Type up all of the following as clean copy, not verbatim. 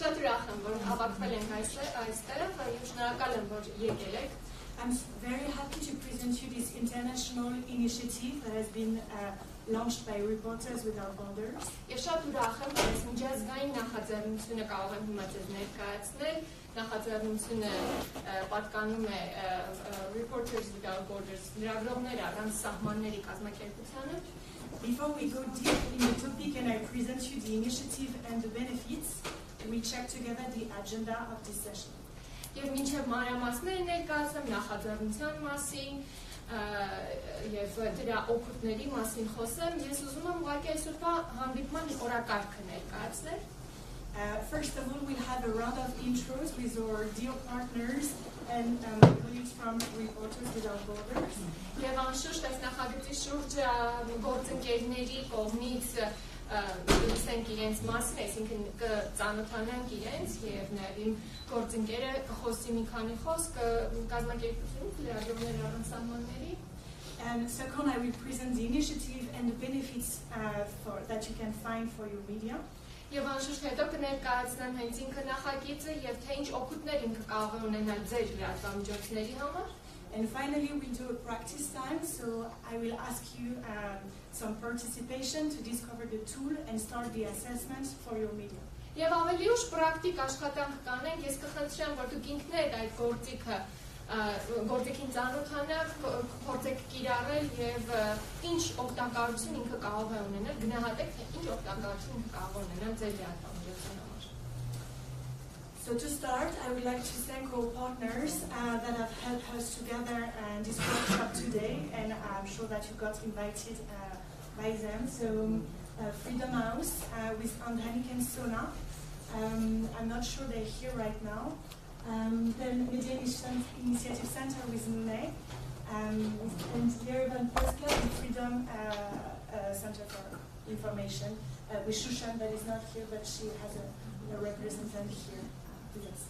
Շատ ուրախ եմ, որ հավաքվել ենք այստեղ եւ շնորհակալ եմ, որ եկել եք. I'm very happy to present you this international initiative that has been launched by Reporters Without Borders. Եվ շատ ուրախ եմ, որ միջազգային նախաձեռնությունը կարող եմ հիմա ձեզ ներկայացնել. Նախաձեռնությունը պատկանում է Reporters Without Borders լրագրողներ առանց սահմանների կազմակերպությանը. Before we go deep in the topic and I present you the initiative and the benefits, we check together the agenda of this session. Եվ մինչև մանրամասները ներկայացնեմ նախաձեռնության մասին եւ դրա օգուտների մասին խոսեմ, ես ուզում եմ ուղղակի այսօրվա հանդիպման օրակարգը ներկայացնել. First of all, we'll have a round of intros with our dear partners and colleagues from Reporters Without Borders. Եվ անշուշտ այս նախագծի շուրջը գործընկերների կողմից լսենք իրենց մասին, այսինքն կծանոթանանք իրենց եւ նաեւ իմ գործընկերը կխոսի մի քանի խոսք կազմակերպությունից լրագրողներ առանց սահմանների. And second, I will present the initiative and the benefits that you can find for your media. Եվ անշուշտ հետո կներկայացնեմ հենց ինքը նախագիծը եւ թե ինչ օգուտներ ինքը կարող է ունենալ ձեր լրատվամիջոցների համար. And finally, we'll do a practice time, so I will ask you some participation to discover the tool and start the assessment for your media. Եվ ավելի ուշ պրակտիկ աշխատանք կանենք, ես կխնդրեմ, որ դուք ինքներդ այդ գործիքին ծանոթանաք, փորձեք կիրառել եւ ինչ օգտակարություն ինքը կարող է ունենալ, գնահատեք թե ինչ օգտակարություն ինքը կարող է ունենալ ձեր լրատվամիջոցի համար. So to start, I would like to thank our partners that have helped us to gather this workshop today, and I'm sure that you got invited by them. So Freedom House with Armenian Sona. I'm not sure they're here right now. Then Media Initiative Center with Nune, and Yerevan Press Club and Freedom Center for Information with Shushan that is not here, but she has a representative here with us.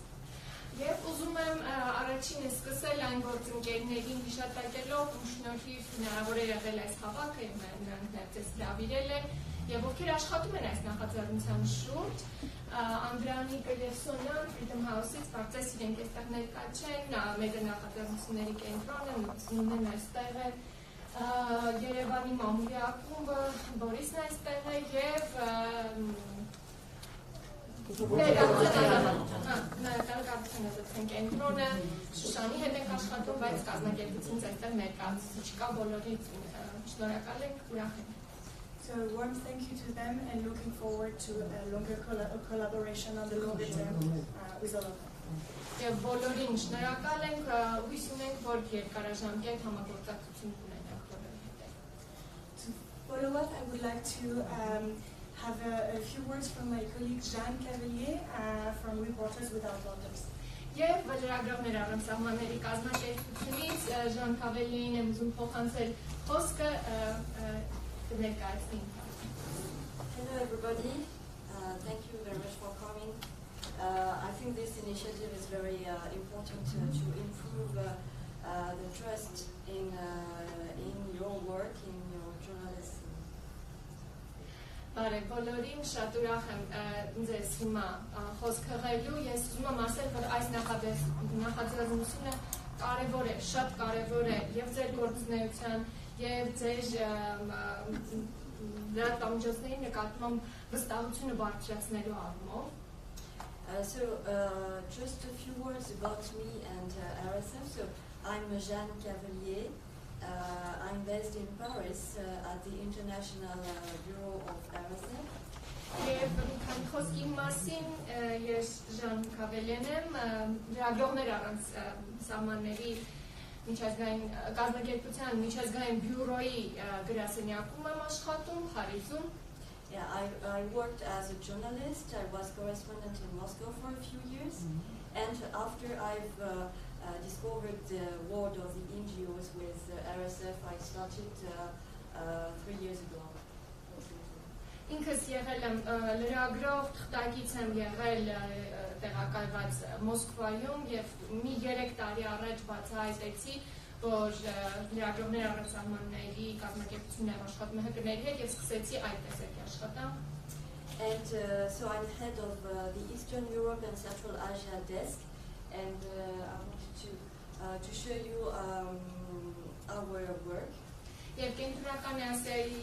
Եվ ուզում եմ առաջինը սկսել այն գործընկերներին հիշատակելով ու շնորհիվ հնարավոր է եղել այս հավաքը, նրանք ներկայացրել հրավիրել են եւ ովքեր աշխատում են այս նախաձեռնության շուրջ, Անդրանիկը եւ Սոնյան Freedom House-ից բարձրացի իրենք այստեղ ներկա չեն, մեդիա նախաձեռնությունների կենտրոնը նույնն այստեղ է, Երևանի մամուլի ակումբը, Բորիսն այստեղ է եւ Ներկայացնեն կենտրոնը, Շուշանի հետ ենք աշխատում, բայց կազմակերպությունից այստեղ ներկայացուցիչ չկա, բոլորից շնորհակալ ենք, ուրախ ենք. So warm thank you to them and looking forward to a longer collaboration on the longer term with all of them. Եվ բոլորին շնորհակալ ենք, հույս ունենք, որ երկարաժամկետ համագործակցություն կունենանք բոլորի հետ. To follow up, I would like to have a few words from my colleague Jean Cavalier from Reporters Without Borders. Եվ լրագրողներ առանց սահմանների կազմակերպությունից Jean Cavalier-ին եմ ուզում փոխանցել խոսքը ներկայացնի. Hello everybody, thank you very much for coming. I think this initiative is very important to improve the trust in your work, in your journalism. Բարև բոլորին, շատ ուրախ եմ ձեզ հիմա խոսք հղելու, ես ուզում եմ ասել, որ այս նախաձեռնությունը կարևոր է, շատ կարևոր է եւ ձեր գործունեության եւ ձեր լրատվամիջոցների նկատմամբ վստահությունը բարձրացնելու առումով. So just a few words about me and RSF. So I'm Jeanne Cavalier. I'm based in Paris at the International Bureau of RSF. Եվ քանի խոսքի մասին ես Jean Cavalier եմ, լրագրողներ առանց սահմանների միջազգային կազմակերպության միջազգային բյուրոյի գրասենյակում եմ աշխատում, Փարիզում. Yeah, I worked as a journalist. I was correspondent in Moscow for a few years, and after I've discovered the world of the NGOs with RSF, I started 3 years ago. Ինքս եղել եմ լրագրող, թղթակից եմ եղել տեղակայված Մոսկվայում եւ մի 3 տարի առաջ բացահայտեցի, որ լրագրողներ առանց սահմանների կազմակերպությունն աշխատում է ՀԿ-ների հետ եւ սկսեցի այդ տեսակի աշխատանք. And so I'm head of the Eastern Europe and Central Asia desk, and I wanted to show you our work. Եվ կենտրոնական Ասիայի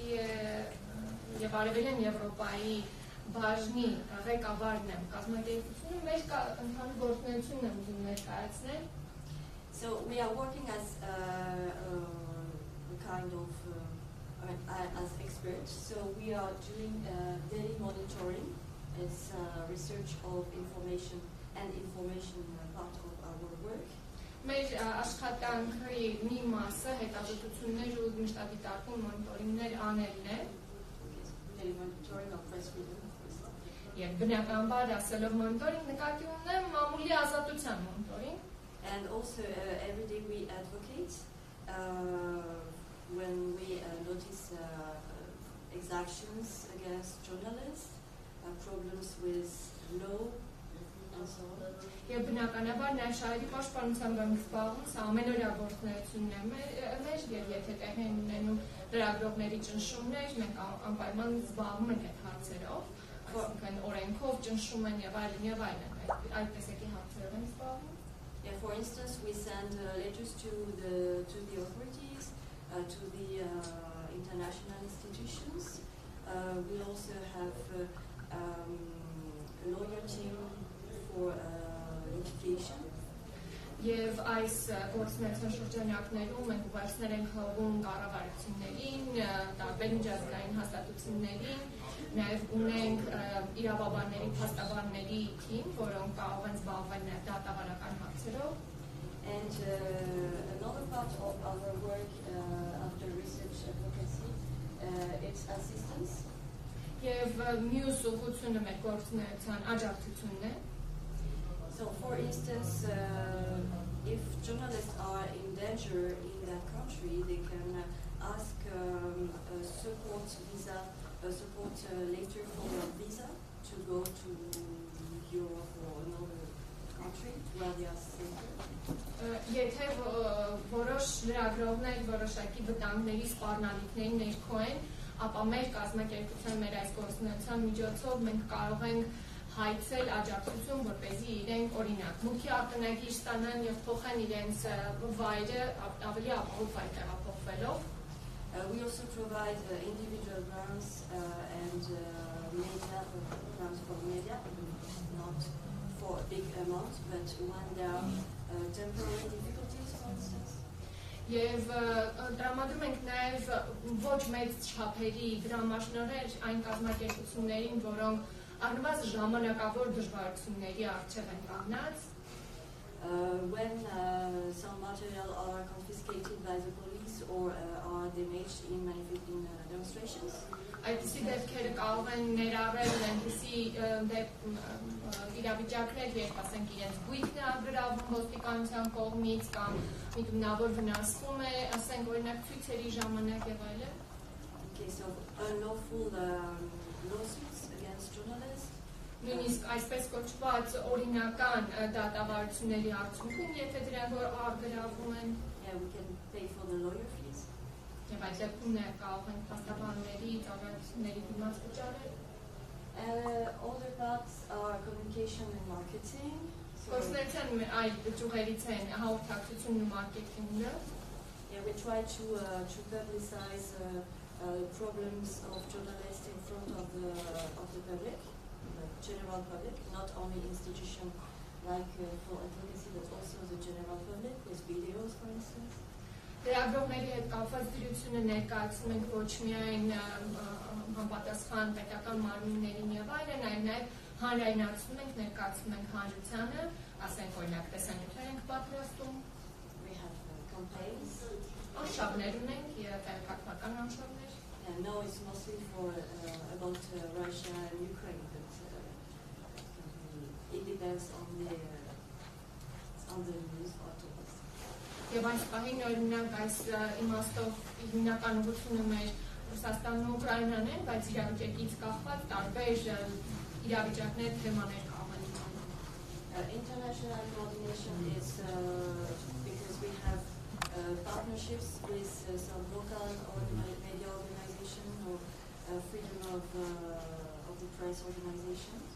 եւ Արևելյան Եվրոպայի բաժնի ղեկավարն եմ կազմակերպությունը մեր ընդհանուր գործունեությունն եմ ուզում ներկայացնել. So we are working as kind of as experts. So we are doing daily monitoring. It's research of information and information part of our work. Մեր աշխատանքի մի մասը հետազոտություններ ու մշտադիտարկում մոնիտորինգներ անելն է։ Daily monitoring of press freedom. Եվ բնականաբար ասելով մոնիտորինգ նկատի ունեմ մամուլի ազատության մոնիտորինգ։ And also every day we advocate when we notice exactions against journalists, problems with law and so on. Եվ բնականաբար նաև շահերի պաշտպանությամբ եմ զբաղվում, սա ամենօրյա գործունեությունն է մեր, եւ եթե տեղի են ունենում լրագրողների ճնշումներ, մենք անպայման զբաղվում ենք այդ հարցերով, այսինքն օրենքով ճնշում են եւ այլն, այդ տեսակի հարցերով են զբաղվում։ Yeah, for instance, we send letters to the authorities, to the international institutions. We also have a lawyer team for litigation. Եվ այս գործունեության շրջանակներում մենք ուղերձներ ենք հղում կառավարություններին, տարբեր միջազգային հաստատություններին, նաև ունենք իրավաբանների, փաստաբանների թիմ, որոնք կարող են զբաղվել նաև դատավարական հարցերով։ And another part of our work after research advocacy, it's assistance. Եվ մյուս ուղղությունը մեր գործունեության աջակցությունն է։ So, for instance, if journalists are in danger in that country, they can ask a support letter for a visa to go to Europe or another country where they are safer. Եթե որոշ լրագրողներ որոշակի վտանգների սպառնալիքների ներքո են, ապա մեր կազմակերպության մեր այս գործունեության միջոցով մենք կարող ենք հայցել աջակցություն, որպեսզի իրենք օրինակ մուտքի արտոնագիր ստանան եւ փոխեն իրենց վայրը ավելի ապահով վայր տեղափոխվելով։ We also provide individual grants and media grants for media, not for a big amount, but when there are temporary difficulties, for instance. Եվ տրամադրում ենք նաև ոչ մեծ չափերի դրամաշնորհեր այն կազմակերպություններին, որոնք առնվազն ժամանակավոր դժվարությունների առջև են կանգնած։ When some material are confiscated by the police or are damaged in demonstrations. Այդպիսի դեպքերը կարող են ներառել այնպիսի իրավիճակներ, երբ ասենք իրենց գույքն է ագրավում ոստիկանության կողմից կամ միտումնավոր վնասվում է, ասենք օրինակ ցույցերի ժամանակ եւ այլն։ Okay, so unlawful lawsuits against journalists. Նույնիսկ այսպես կոչված օրինական դատավարությունների արդյունքում, եթե դրանք ագրավում են, we can pay for the lawyer fees. Եվ այդ դեպքում նաև կարող ենք փաստաբանների, ծառայությունների դիմաց վճարել։ Other parts are communication and marketing. Գործունեության այլ ճյուղերից են հաղորդակցությունն ու մարքեթինգը։ We try to publicize problems of journalists in front of the public, the general public, not only institutions like for advocacy, but also the general public with videos, for instance. Լրագրողների հետ կապված դրությունը ներկայացնում ենք ոչ միայն համապատասխան պետական մարմիններին եւ այլն, այլ նաեւ հանրայնացնում ենք, ներկայացնում ենք հանրությանը, ասենք օրինակ տեսանյութեր ենք պատրաստում։ We have campaigns. Անշավներ ունենք եւ տեղեկատվական անշավներ։ No, it's mostly for about Russia and Ukraine, but it depends on the news articles. Եվ այս պահին օրինակ այս իմաստով հիմնական ուղղությունը մեր Ռուսաստանն ու Ուկրաինան են, բայց իրավիճակից կախված տարբեր իրավիճակներ թեմաներ կարող են լինել։ International coordination is because we have partnerships with some local or media organization or freedom of the press organizations.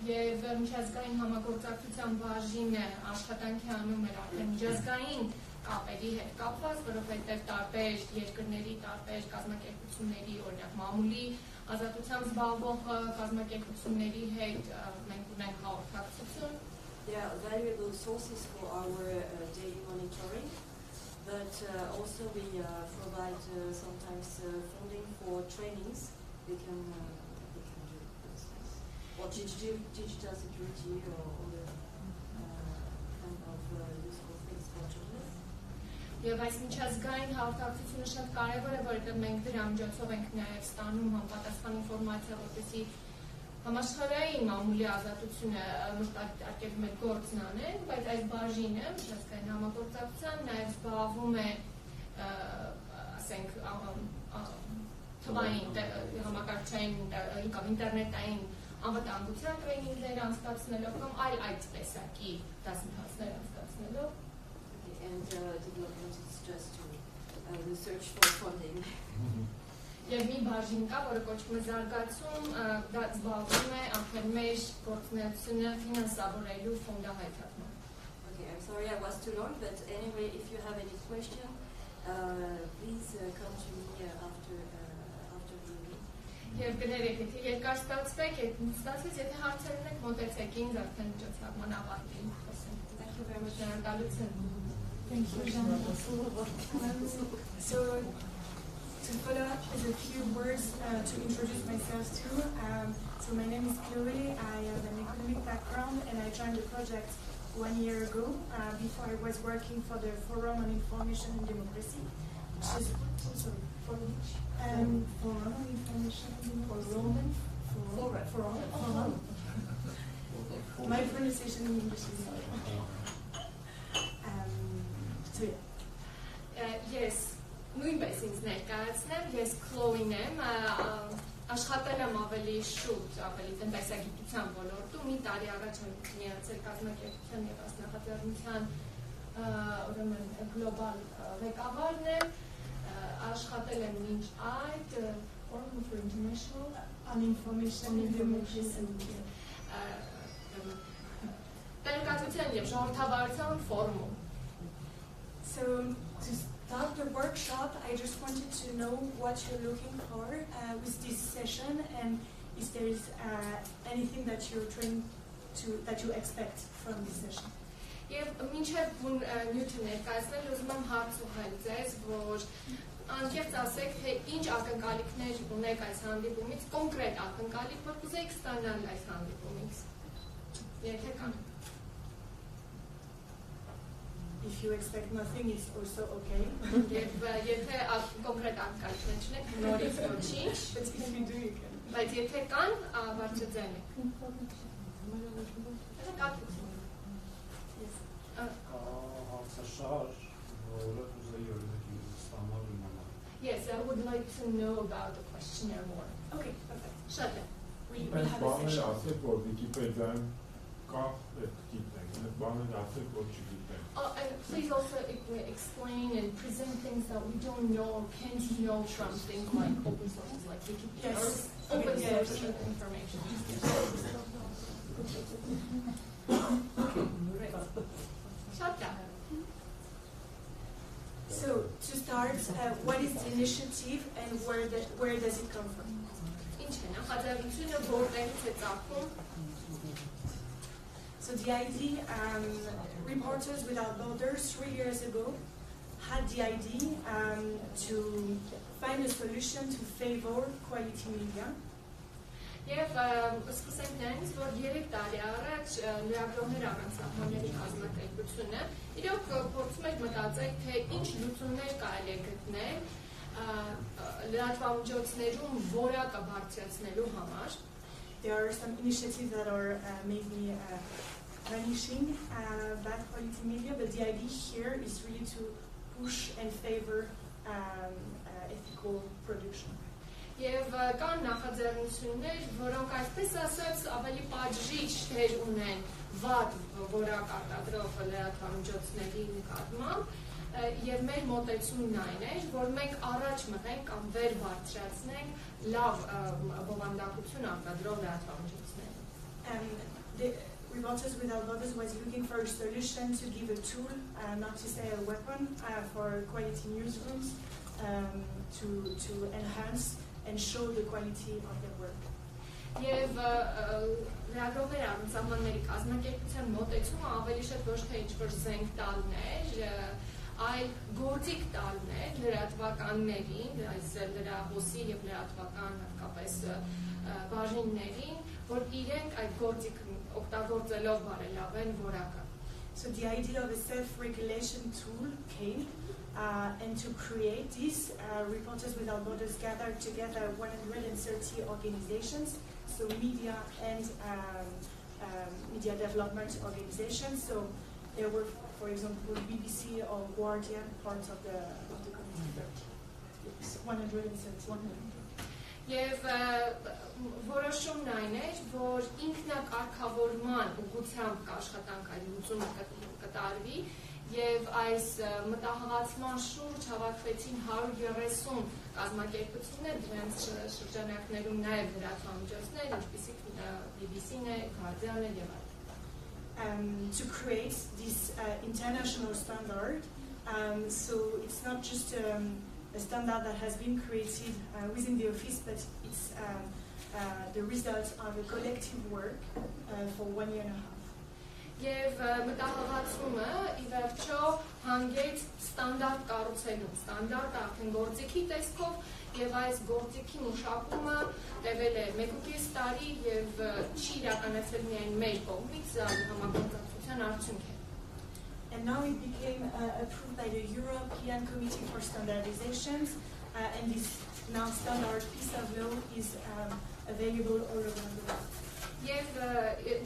Եվ միջազգային համագործակցության բաժինը աշխատանքի անում էր արդեն միջազգային կապերի հետ կապված, որովհետև տարբեր երկրների, տարբեր կազմակերպությունների, օրինակ մամուլի ազատությամբ զբաղվող կազմակերպությունների հետ մենք ունենք հաղորդակցություն. There are valuable sources for our daily monitoring, but also we provide sometimes funding for trainings we can do, or digital security or other kind of useful things for journalists. Եվ այս միջազգային հաղորդակցությունը շատ կարևոր է, որովհետև մենք դրա միջոցով ենք նաև ստանում համապատասխան ինֆորմացիա, որպեսզի համաշխարհային մամուլի ազատությունը արտադրելու մեր գործն անեն, բայց այս բաժինը միջազգային համագործակցության նաև զբաղվում է, ասենք, թվային համակարգչային կամ ինտերնետային անվտանգության տրեյնինգներ անցկացնելով կամ այլ այդ տեսակի դասընթացներ անցկացնելով. And development is just to research for funding. Եվ մի բաժին կա, որը կոչվում է զարգացում, դա զբաղվում է արդեն մեր գործունեությունը ֆինանսավորելու ֆոնդահայթակմամբ. Okay, I'm sorry I was too long, but anyway, if you have any question, please come to me after the meeting. Եվ կներեք, եթե երկար ստացվեք, եթե հարցեր ունեք, մոտեցեք ինձ արդեն միջոցառման ավարտին խոսենք. Thank you very much. Thank you, Jean. So, to follow up with a few words to introduce myself too. So my name is Chloe. I have an economic background and I joined the project 1 year ago. Before I was working for the Forum on Information and Democracy, which is Forum on Information and Democracy. Forum. My pronunciation in English is sorry. So yeah. Yes. Նույնպես ինձ ներկայացնեմ, ես Քլոին եմ, աշխատել եմ ավելի շուտ, ավելի տնտեսագիտության ոլորտում, մի տարի առաջ միացել կազմակերպության և ասնախաձեռնության ուրեմն գլոբալ ղեկավարն եմ, աշխատել եմ մինչ այդ Forum for International on Information and Democracy. Տեղեկատվության և ժողովրդավարության ֆորումում. So to start the workshop, I just wanted to know what you're looking for with this session and if there is anything that you're trying to, that you expect from this session. Եվ մինչև նյութը ներկայացնել, ուզում եմ հարց ուղղել ձեզ, որ անկեղծ ասեք, թե ինչ ակնկալիքներ ունեք այս հանդիպումից, կոնկրետ ակնկալիք, որ կուզեիք ստանալ այս հանդիպումից։ Եթե կան։ If you expect nothing, it's also okay. Եթե կոնկրետ ակնկալիքներ չունեք, նորից ոչինչ, But if you do, you can. բայց եթե կան, բարձրացնել եք։ Yes, I would like to know about the questionnaire more. Okay, perfect. Շատ է։ We'll have a session. And please also explain and present things that we don't know or can't know from things like open sources like Wikipedia or open source information. Shut down. So to start, what is the initiative and where does it come from? Նախաձեռնությունը որտեղից է ծագում։ So the idea, Reporters Without Borders 3 years ago had the idea to find a solution to favor quality media. Եվ սկսենք նրանից, որ 3 տարի առաջ լրագրողներ առանց սահմանների կազմակերպությունը իրոք փորձում էր մտածել, թե ինչ լուծումներ կարելի է գտնել լրատվամիջոցներում որակը բարձրացնելու համար։ There are some initiatives that are maybe vanishing bad quality media, but the idea here is really to push and favor ethical production. Եվ կան նախաձեռնություններ, որոնք այսպես ասած ավելի պատժիչ թեր ունեն վատ որակ արտադրող լրատվամիջոցների նկատմամբ, Եվ մեր մոտեցումն այն էր, որ մենք առաջ մղենք կամ վեր բարձրացնենք լավ բովանդակություն արտադրող լրատվամիջոցներ։ The Reporters Without Borders was looking for a solution to give a tool, not to say a weapon, for quality newsrooms to enhance and show the quality of their work. Եվ լրագրողների առանձնանների կազմակերպության մոտեցումը ավելի շատ ոչ թե ինչ-որ զենք տալն էր, այլ գործիք տալն էր լրատվականներին, այս լրահոսի եւ լրատվական հատկապես բաժիններին, որ իրենք այդ գործիքը օգտագործելով բարելավեն որակը։ So the idea of a self-regulation tool came, and to create this, Reporters Without Borders gathered together 130 organizations, so media and media development organizations. So there were, for example, BBC or Guardian, parts of the community. 130. Եվ որոշումն այն էր, որ ինքնակարգավորման ուղղությամբ կաշխատանք այդ լուծումը կտարվի, եւ այս մտահղացման շուրջ հավաքվեցին 130 կազմակերպություններ, դրանց շրջանակներում նաեւ լրատվամիջոցներ, ինչպիսիք BBC-ն է, Guardian-ը եւ այլն։ To create this international standard, so it's not just a standard that has been created within the office, but it's the result of a collective work for 1 year and a half. Եվ մտահղացումը ի վերջո հանգեց ստանդարտ կառուցելու, ստանդարտ արդեն գործիքի տեսքով, եւ այս գործիքի մշակումը տևել է 1.5 տարի եւ չի իրականացվել միայն մեր կողմից, համագործակցության արդյունք է։ And now it became approved by the European Committee for Standardizations, and this now standard piece of law is available all around the world. Եվ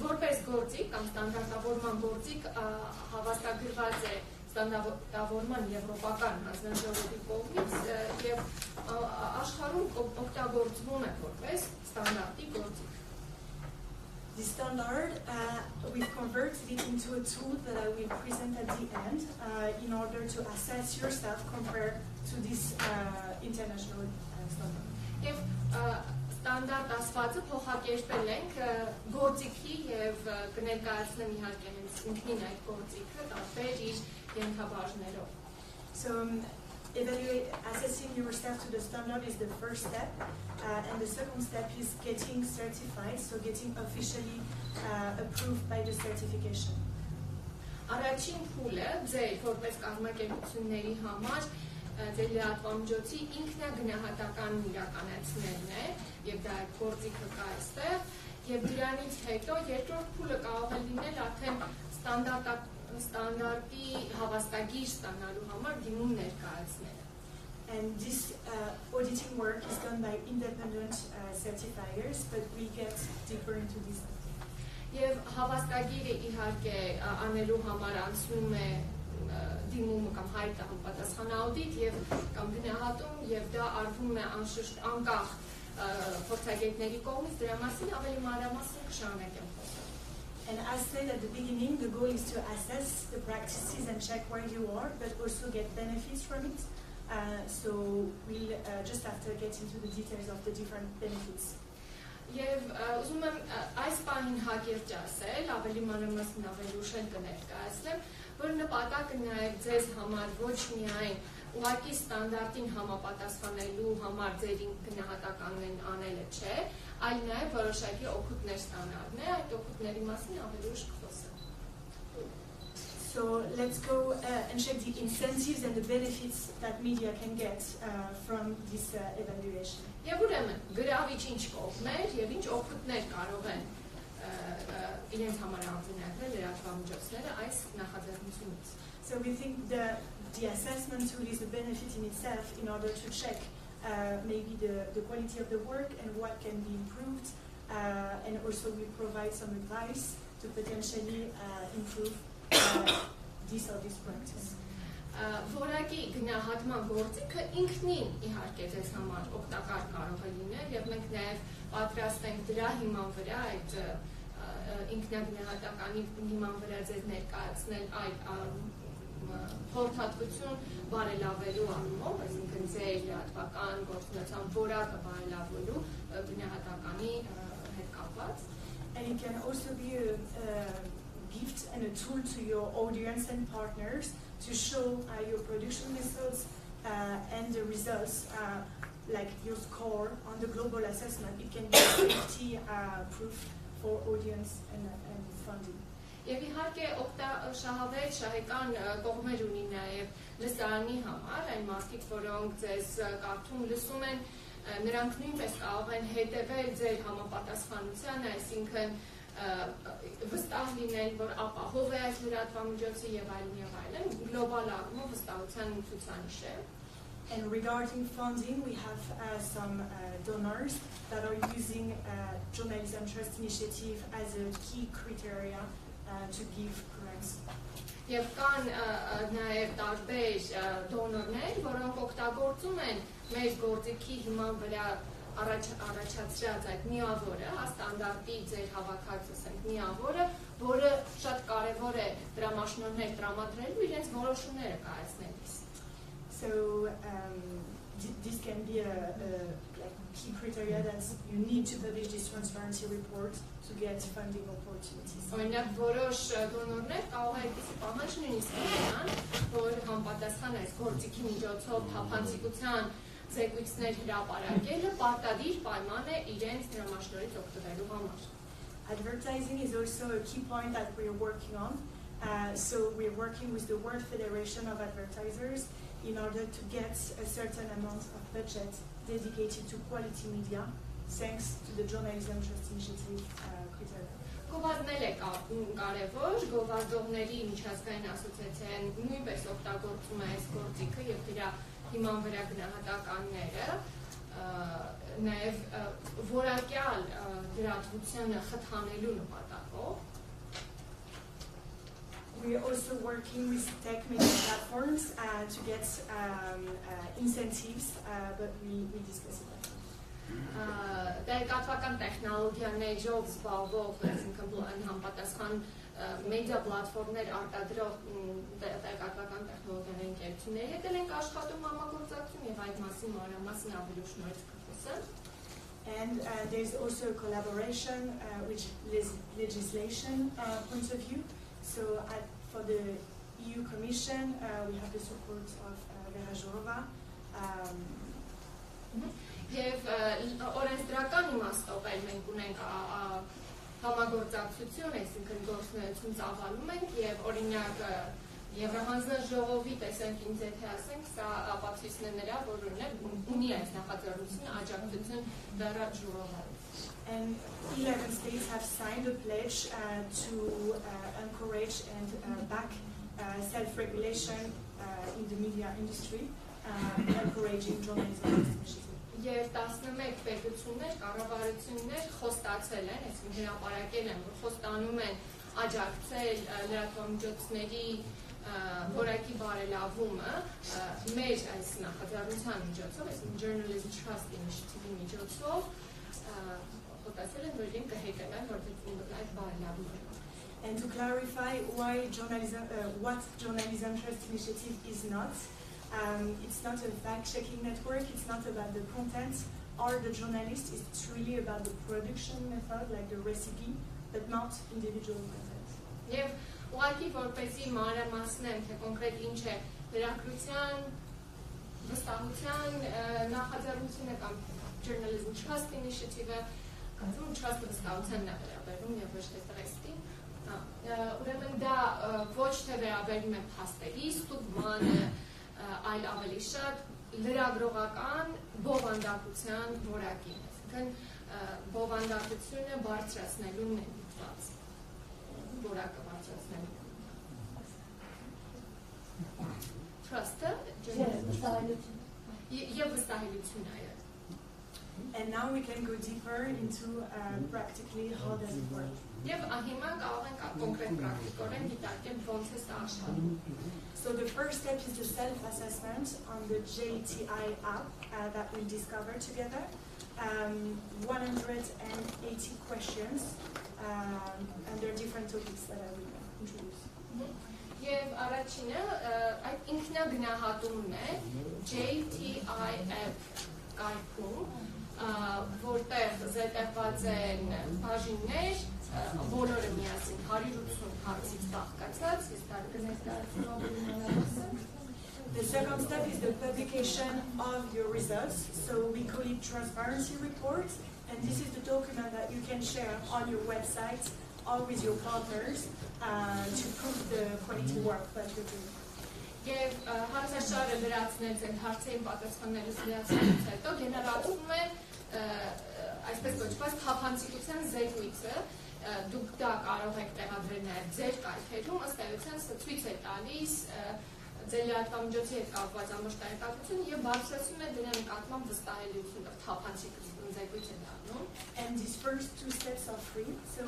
որպես գործիք կամ ստանդարտավորման գործիք հավաստագրված է ստանդարտավորման եվրոպական հանձնաժողովի կողմից եւ աշխարհում օգտագործվում է որպես ստանդարտի գործիք։ The standard, we've converted it into a tool that I will present at the end in order to assess yourself compared to this international standard. Եվ ստանդարտ ասվածը փոխակերպել ենք գործիքի եւ կներկայացնեմ իհարկե հենց ինքնին այդ գործիքը տարբեր իր ենթաբաժներով։ So assessing yourself to the standard is the first step, and the second step is getting certified, so getting officially approved by the certification. Առաջին փուլը ձեր որպես կազմակերպությունների համար ձեր լրատվամիջոցի ինքնագնահատականն իրականացնելն է, եւ դա գործիքը կա այստեղ, եւ դրանից հետո երկրորդ փուլը կարող է լինել արդեն ստանդարտի հավաստագիր ստանալու համար դիմում ներկայացնելը։ And this auditing work is done by independent certifiers, but we get deeper into this. Եվ հավաստագիրը իհարկե անելու համար անցնում է դիմումը կամ հայտ պատասխան աուդիտ եւ կամ գնահատում եւ դա արվում է անշուշտ անկախ փորձագետների կողմից, դրա մասին ավելի մանրամասն կշարունակեմ խոսել։ And as said at the beginning, the goal is to assess the practices and check where you are, but also get benefits from it. So we'll just have to get into the details of the different benefits. Եվ ուզում եմ այս պահին հակիրճ ասել, ավելի մանրամասն ավելի ուշ կներկայացնեմ, որ նպատակը նաև ձեզ համար ոչ միայն ուղղակի ստանդարտին համապատասխանելու համար ձեր գնահատականն անելը չէ, այլ նաև որոշակի օգուտներ ստանալն է, այդ օգուտների մասին ավելի ուշ կխոսեմ։ So let's go and check the incentives and the benefits that media can get from this evaluation. Եվ ուրեմն գրավիչ ինչ կողմեր եւ ինչ օգուտներ կարող են իրենց համար արձանագրել լրատվամիջոցները այս նախաձեռնությունից։ So we think the assessment tool is a benefit in itself in order to check maybe the quality of the work and what can be improved, and also we provide some advice to potentially improve this or this practice. Որակի գնահատման գործիքը ինքնին իհարկե ձեզ համար օգտակար կարող է լինել եւ մենք նաեւ պատրաստ ենք դրա հիման վրա այդ ինքնագնահատականի հիման վրա ձեզ ներկայացնել այդ խորհրդատվություն բարելավելու առումով, այսինքն ձեր լրատվական գործունեության որակը բարելավելու գնահատականի հետ կապված։ And it can also be a gift and a tool to your audience and partners to show your production methods and the results, like your score on the global assessment. It can be a safety proof for audience and funding. Եվ իհարկե շահավետ շահեկան կողմեր ունի նաև լսարանի համար, այն մարդիկ, որոնք ձեզ կարդում լսում են, նրանք նույնպես կարող են հետևել ձեր համապատասխանությանը, այսինքն վստահ լինել, որ ապահով է այս լրատվամիջոցը եւ այլն, գլոբալ առումով վստահության ցուցանիշ է։ And regarding funding, we have some donors that are using Journalism Trust Initiative as a key criteria to give grants. Եվ կան նաև տարբեր դոնորներ, որոնք օգտագործում են մեր գործիքի հիման վրա առաջացրած այդ միավորը, ստանդարտի ձեր հավաքած միավորը, որը շատ կարևոր է դրամաշնորհներ տրամադրելու իրենց որոշումները կայացնելիս։ So this can be a key criteria that you need to publish this transparency report to get funding opportunities. Օրինակ որոշ դոնորներ կարող է այդպիսի պահանջ նույնիսկ ունենան, որ համապատասխան այս գործիքի միջոցով թափանցիկության զեկույցներ հրապարակելը պարտադիր պայման է իրենց դրամաշնորհից օգտվելու համար։ Advertising is also a key point that we are working on. So we are working with the World Federation of Advertisers in order to get a certain amount of budget dedicated to quality media, thanks to the Journalism Trust Initiative criteria. Գովազդնել է կարևոր, գովազդողների միջազգային ասոցիացիան նույնպես օգտագործում է այս գործիքը եւ դրա հիման վրա գնահատականները, նաև որակյալ լրատվությունը խթանելու նպատակով։ We are also working with tech media platforms to get incentives, but we discuss it. Տեղեկատվական տեխնոլոգիաներով զբաղվող, այսինքն համապատասխան մեդիա պլատֆորմներ արտադրող տեղեկատվական տեխնոլոգիաների ընկերությունների հետ ենք աշխատում համագործակցություն եւ այդ մասին մանրամասն ավելի շնորհիվ կխոսեմ։ And there is also a collaboration with legislation point of view. So for the EU Commission, we have the support of Vera Jourova. Եվ օրենսդրական իմաստով էլ մենք ունենք համագործակցություն, այսինքն գործունեություն ծավալում ենք եւ օրինակ Եվրահանձնաժողովի տեսանկյունից եթե ասենք, սա ապացույցն է նրա, որ ունի այս նախաձեռնությունը աջակցություն Vera Jourova-ից։ And 11 states have signed a pledge to encourage and back self-regulation in the media industry, encouraging journalism initiatives. Եվ 11 պետություններ, կառավարություններ խոստացել են, այսինքն հրապարակել են, որ խոստանում են աջակցել լրատվամիջոցների որակի բարելավումը մեր այս նախաձեռնության միջոցով, այսինքն Journalism Trust Initiative-ի միջոցով խոստացել են, որ իրենք կհետևեն, որ այդ բարելավումը։ And to clarify why what Journalism Trust Initiative is not, it's not a fact-checking network, it's not about the content or the journalist, it's really about the production method, like the recipe, but not individual content. Եվ ուղղակի որպեսզի մանրամասնեմ, թե կոնկրետ ինչ է լրագրության, վստահության նախաձեռնությունը կամ Journalism Trust Initiative-ը, կազմում trust վստահությանն է վերաբերում եւ ոչ թե տրեստին։ Ուրեմն դա ոչ թե վերաբերում է փաստերի ստուգմանը, այլ ավելի շատ լրագրողական բովանդակության որակին, այսինքն բովանդակությունը բարձրացնելուն է դիտված, որակը բարձրացնելու։ Trust-ը եւ վստահելությունը այո։ And now we can go deeper into practically how does it work. Եվ հիմա կարող ենք կոնկրետ պրակտիկորեն դիտարկել ոնց է սա աշխատում։ So the first step is the self-assessment on the JTI app that we discovered together. 180 questions under different topics that I will introduce. Եվ առաջինը այդ ինքնագնահատումն է JTIF կայքում, որտեղ զետեղված են բաժիններ, բոլորը միասին 180 հարցից բաղկացած, ես ներկայացնում The second step is the publication of your results. So we call it transparency reports, and this is the document that you can share on your website or with your partners to prove the quality work that you're doing. Եվ հարցաշարը լրացնելուց են հարցերին պատասխանելուց լրացնելուց հետո գեներացվում է այսպես կոչված թափանցիկության զեկույցը, դուք դա կարող եք տեղադրել նաև ձեր կայքերում, ըստ էության սա ցույց է տալիս ձեր լրատվամիջոցի հետ կապված ամբողջ տեղեկատվությունը եւ բարձրացնում է դրա նկատմամբ վստահելիությունը, թափանցիկություն զեկույց է դառնում. And these first two steps are free. So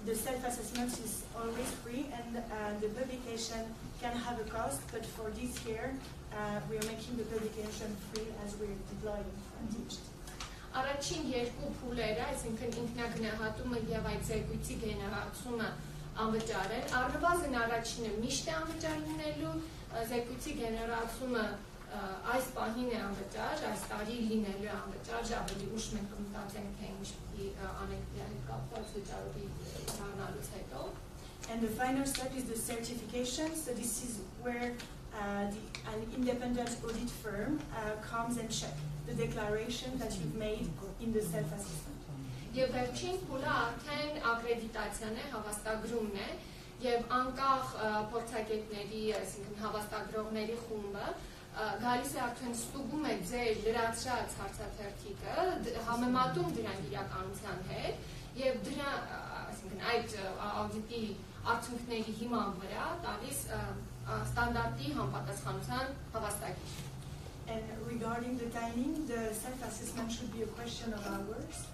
the self-assessment is always free, and the publication can have a cost, but for this year, we are making the publication free as we're deploying Teach. Առաջին երկու փուլերը, այսինքն ինքնագնահատումը եւ այդ զեկույցի գեներացումը անվճար են։ Առնվազն առաջինը միշտ է անվճար լինելու, զեկույցի գեներացումը այս պահին է անվճար, այս տարի լինելու է անվճար, ավելի ուշ մենք կմտածենք, թե ինչ պիտի անենք դրա հետ կապված վճարովի դառնալուց հետո։ And the final step is the certification. So this is where an independent audit firm comes and checks the declaration that you've made in the self-assessment. Եվ վերջին փուլը արդեն ակրեդիտացիան է, հավաստագրումն է, եւ անկախ փորձագետների, այսինքն հավաստագրողների խումբը գալիս է արդեն ստուգում է ձեր լրացրած հարցաթերթիկը, համեմատում դրան իրականության հետ եւ դրա, այսինքն այդ աուդիտի արդյունքների հիման վրա տալիս ստանդարտի համապատասխանության հավաստագիր. And regarding the timing, the self-assessment should be a question of hours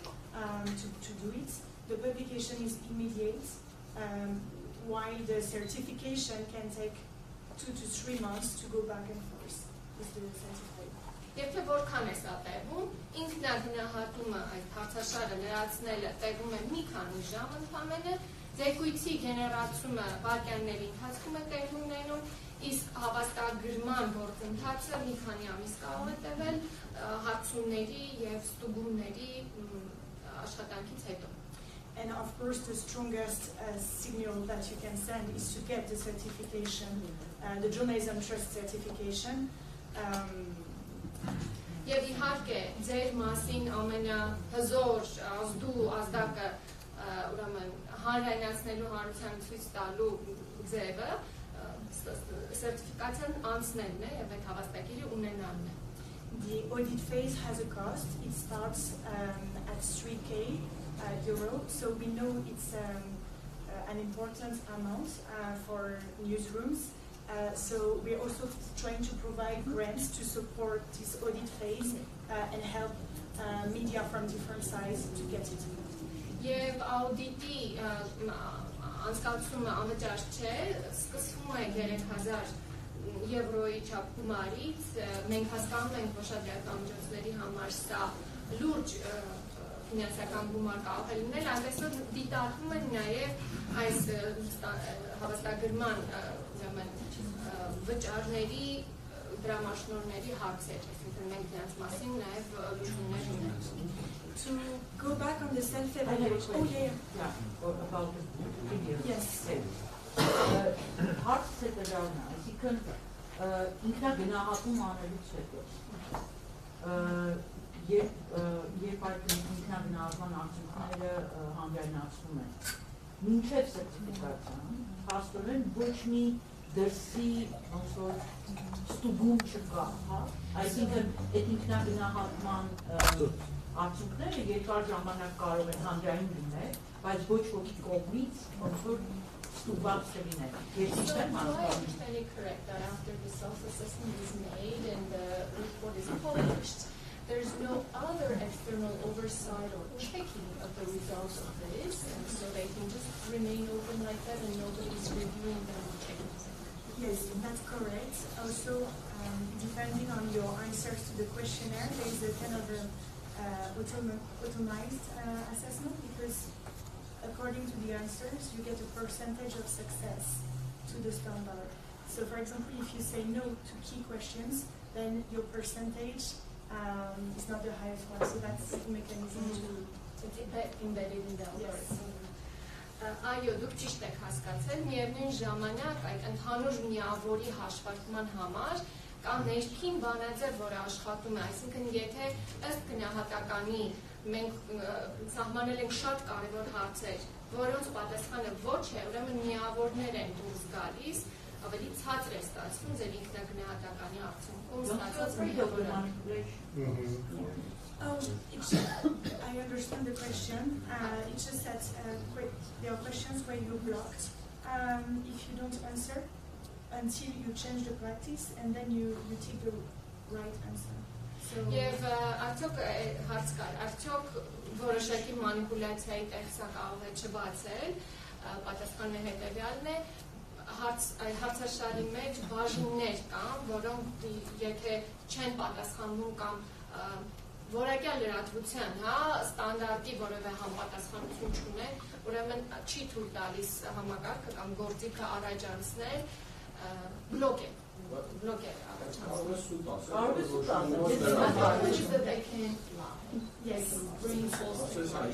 to do it. The publication is immediate, while the certification can take 2 to 3 months to go back and forth with the certificate. Եթե որքան է սա տևում, ինքնագնահատումը այդ հարցաշարը լրացնելը տևում է մի քանի ժամ ընդամենը, զեկույցի գեներացումը վայրկյանների ընթացքում է տեղի ունենում, իսկ հավաստագրման գործընթացը մի քանի ամիս կարող է տևել հարցումների եւ ստուգումների աշխատանքից հետո. And of course, the strongest signal that you can send is to get the certification, the journalism trust certification. Եվ իհարկե, ձեր մասին ամենահզոր ազդու ազդակը ուրեմն հանրայնացնելու հանրության ցույց տալու ձևը սերտիֆիկացիան անցնելն է եւ այդ հավաստագիրը ունենալն է. The audit phase has a cost. It starts at 3K euro, so we know it's an important amount for newsrooms. So we're also trying to provide grants to support this audit phase and help media from different sides to get it. Եվ աուդիտի անցկացումը անվճար չէ, սկսվում է 3000 եվրոյի չափ գումարից, մենք հասկանում ենք, որ շատ լրատվամիջոցների համար սա լուրջ ֆինանսական գումար կարող է լինել, այնպես որ դիտարկվում են նաև այս հավաստագրման վճարների դրամաշնորհների հարցեր, այսինքն մենք դրանց մասին նաև լուծումներ ունենք. To go back on the self-evaluation. Oh, yeah. About the video. Yes. Հարց դրան, այսինքն ինքնագնահատում անելուց հետո երբ այդ ինքնագնահատման արդյունքները հանրայնացվում են, մինչև սերտիֆիկացիան, հաստորեն ոչ մի դրսի ոնց որ ստուգում չկա, հա, այսինքն այդ ինքնագնահատման արդյունքները երկար ժամանակ կարող են հանրային լինել, բայց ոչ ոքի կողմից ոնց որ ստուգված չլինել։ So I understand correct that after the self-assessment is made and the report is published, there's no other external oversight or checking of the results of this, and so they can just remain open like that and nobody's reviewing them or checking them. Yes, that's correct. Also, depending on your answers to the questionnaire, there is a kind of automized assessment because according to the answers, you get a percentage of success to the standard. So, for example, if you say no to key questions, then your percentage is not the highest one. So that's the mechanism to... It's embedded in the algorithm. Այո, դուք ճիշտ եք հասկացել, միևնույն ժամանակ այդ ընդհանուր միավորի հաշվարկման համար կա ներքին բանաձև, որը աշխատում է, այսինքն եթե ըստ գնահատականի մենք սահմանել ենք շատ կարևոր հարցեր, որոնց պատասխանը ոչ է, ուրեմն միավորներ են դուրս գալիս, ավելի ցածր է ստացվում ձեր ինքնագնահատականի արդյունքում ստացած միավորը։ I understand the question. It's just that there are questions where you're blocked if you don't answer until you change the practice and then you take the right answer. Եվ արդյոք հարց կար, արդյոք որոշակի մանիպուլյացիայի տեղ սա կարող է չբացել, պատասխանը հետևյալն է, հարցաշարի մեջ բաժիններ կան, որոնք եթե չեն պատասխանում կամ որակյալ լրատվության, ստանդարտի որևէ համապատասխանություն չունեն, ուրեմն չի թույլ տալիս համակարգը կամ գործիքը առաջ անցնել, բլոկ է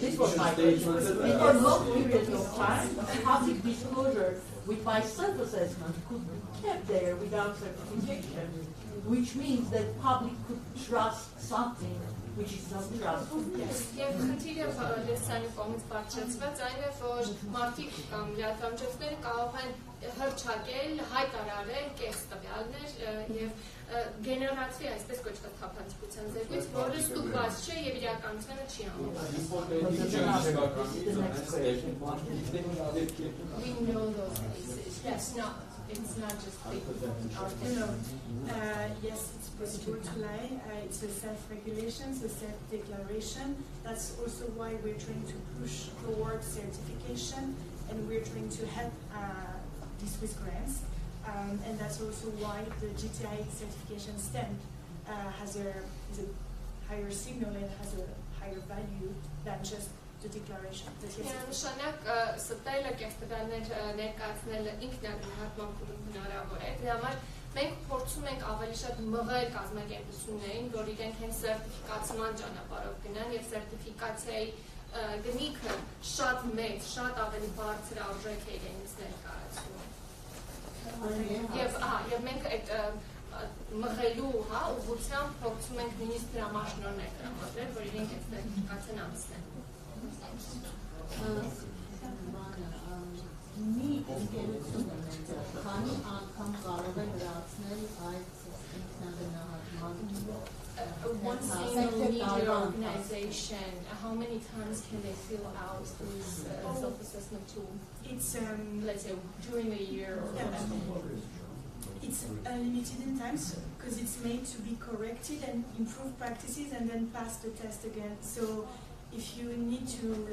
This was my question. In a long period of time, public disclosure with my self-assessment could be kept there without certification, which means that public could trust something which is not trustful. Եվ խնդիրը լսանի կողմից բարձրացված այն է, որ մարդիկ կամ լրատվամիջոցները կարող են հռչակել, հայտարարել կեղծ տվյալներ եւ գեներացվի այսպես կոչված թափանցիկության ձևից, որը ստուգված չէ եւ իրականությանը չի We know those cases. Yes, no, it's not just yes, it's possible to lie. It's a self-regulation, it's a self-declaration. That's also why we're trying to push towards certification, and we're trying to help this with grants. And that's also why the GTI certification stamp is a higher signal and has a higher value than just the declaration. Նշանակ ստելը կեստվյաններ ներկայացնելը ինքնագնահատման կողմ հնարավոր է։ Դրա համար մենք փորձում ենք ավելի շատ մղել կազմակերպություններին, որ իրենք հենց սերտիֆիկացման ճանապարհով գնան եւ սերտիֆիկացիայի գնիքը շատ մեծ, շատ ավելի բարձր արժեք է իրենից ներկայացնում։ Եվ մենք այդ մղելու ուղղությամբ փորձում ենք նույնիսկ դրամաշնորհներ տրամադրել, որ իրենք այդ սերտիֆիկացիան անցնեն։ Մի ընկերությունը քանի անգամ կարող է լրացնել այդ ինքնագնահատման One single media organization, how many times can they fill out this self-assessment tool? It's Let's say during a year or whatever. It's limited in times because it's made to be corrected and improve practices and then pass the test again. So if you need to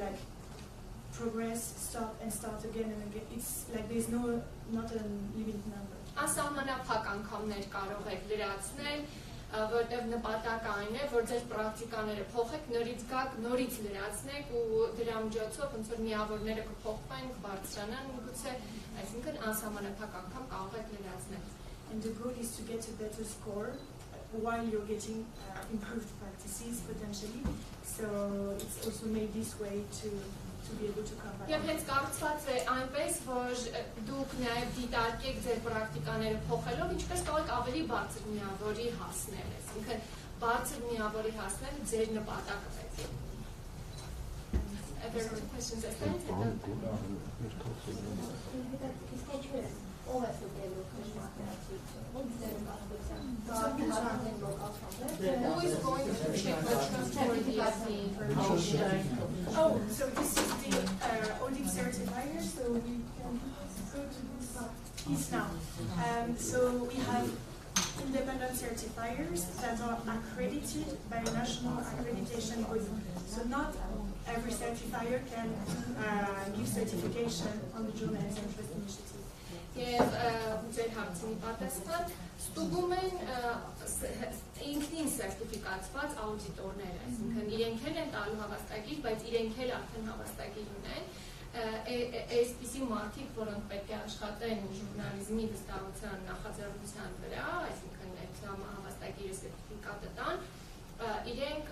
progress, stop and start again and again, it's like there's not a limit number. Անսահմանափակ անգամներ կարող եք լրացնել, որտեղ նպատակը այն է, որ ձեր պրակտիկաները փոխեք, նորից գաք, նորից լրացնեք ու դրա միջոցով ոնց որ միավորները կփոխվեն, կբարձրանան միգուցե, այսինքն անսահմանափակ անգամ կարող եք լրացնել։ And the goal is to get a better score while you're getting improved practices potentially. So it's also made this way to be able to come back. Եվ հենց կարծված է այնպես, որ դուք նաև դիտարկեք ձեր պրակտիկաները փոխելով, ինչպես կարող եք ավելի բարձր միավորի հասնել, այսինքն բարձր միավորի հասնելը ձեր նպատակը է։ Other questions? Ով է ստուգելու քննարկել Who is going to check the trustworthiness of the information? Oh, so this is the audit certifier, so we can go to this piece now. So we have independent certifiers that are accredited by a national accreditation body. So not every certifier can give certification on the journalism trust initiative. Եվ ձեր հարցին պատասխան ստուգում են ինքնին սերտիֆիկացված աուդիտորները, այսինքն իրենք էլ են տալու հավաստագիր, բայց իրենք էլ արդեն հավաստագիր ունեն, Այսպիսի մարդիկ, որոնք պետք է աշխատեն ժուրնալիզմի վստահության նախաձեռնության վրա, այսինքն այդ համահավաստակի սերտիֆիկատը տան, իրենք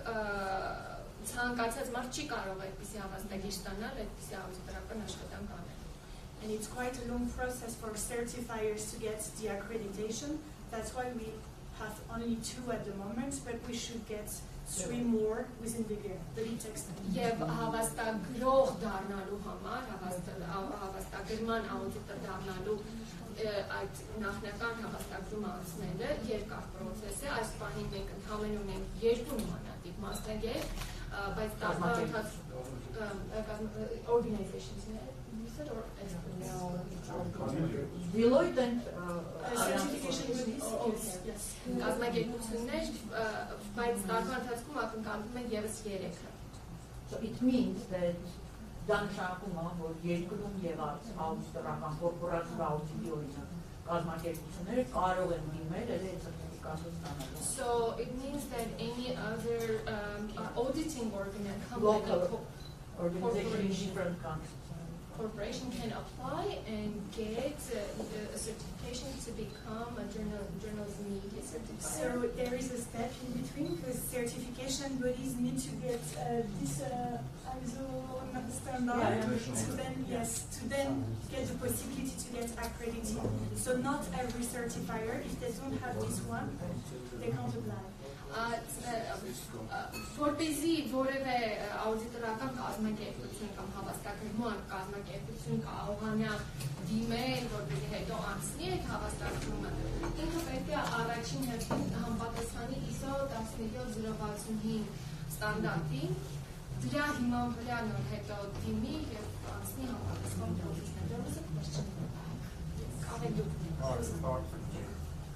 ցանկացած մարդ չի կարող այդպիսի հավաստագիր ստանալ, այդպիսի աուդիտորական աշխատանք անել։ And it's quite a long process for certifiers to get the accreditation. That's why we have only 2 at the moment, but we should get 3 more within the year. But it takes time. Եվ հավաստագրող դառնալու համար, հավաստագրման աուդիտոր դառնալու այդ նախնական հավաստագրումը անցնելը երկար process է, այս պահին մենք ընդհանրապես ունենք 2 նմանատիպ մասնագետ, բայց տարվա organizations-ներ Deloitte and Certification bodies, yes. կազմակերպություններ, բայց տարվա ընթացքում ակնկալվում են ևս 3-ը։ So it means that դա նշանակում է, որ երկրում եղած աուդիտորական կորպորատիվ աուդիտի օրինակ կազմակերպությունները կարող են դիմել այդ սերտիֆիկատը ստանալու։ So it means that any other auditing local organization in different countries. Corporation can apply and get a certification to become a journalism media certifier. So there is a step in between because certification bodies need to get this ISO standard to then get the possibility to get accredited. So not every certifier, if they don't have this one, they can't apply. Որպեսզի որևէ աուդիտորական կազմակերպություն կամ հավաստագրման կազմակերպություն կարողանա դիմել, որպեսզի հետո անցնի այդ հավաստագրումը, ինքը պետք է առաջին համապատասխանի ISO 17065 ստանդարտին, դրա հիման վրա նոր հետո դիմի եւ անցնի համապատասխան պրոցեսներ։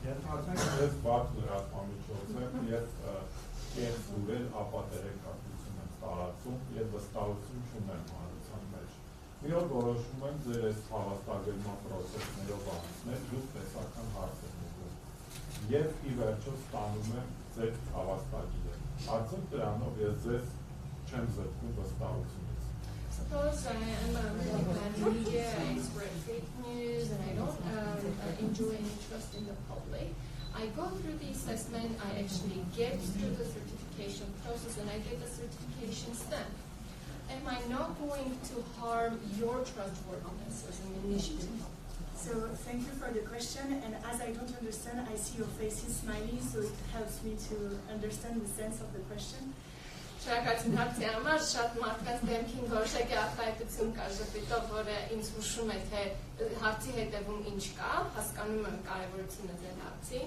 Ենթադրենք ես բաց լրատվամիջոց եմ եւ կեղծ լուրեր ապատերեկատվություն եմ տարածում եւ վստահություն չունեմ հանրության մեջ։ Մի օր որոշում եմ ձեր այս հավաստագրման պրոցեսներով անցնել, դուք տեսական հարց եք ուղղում եւ ի վերջո ստանում եմ ձեր հավաստագիրը։ Արդյոք դրանով ես ձեզ չեմ զրկում վստահությունից։ Suppose I am a media, I spread fake news, and I don't enjoy any trust in the public. I go through the assessment, I actually get through the certification process, and I get the certification stamp. Am I not going to harm your trustworthiness as an initiative? So thank you for the question, and as I don't understand, I see your faces smiling, so it helps me to understand the sense of the question. Շնորհակալություն հարցի համար, շատ մարդկանց դեմքին գորշակի արտահայտություն կա ժպիտով, որը ինձ հուշում է, թե հարցի հետևում ինչ կա, հասկանում եմ կարևորությունը ձեր հարցի։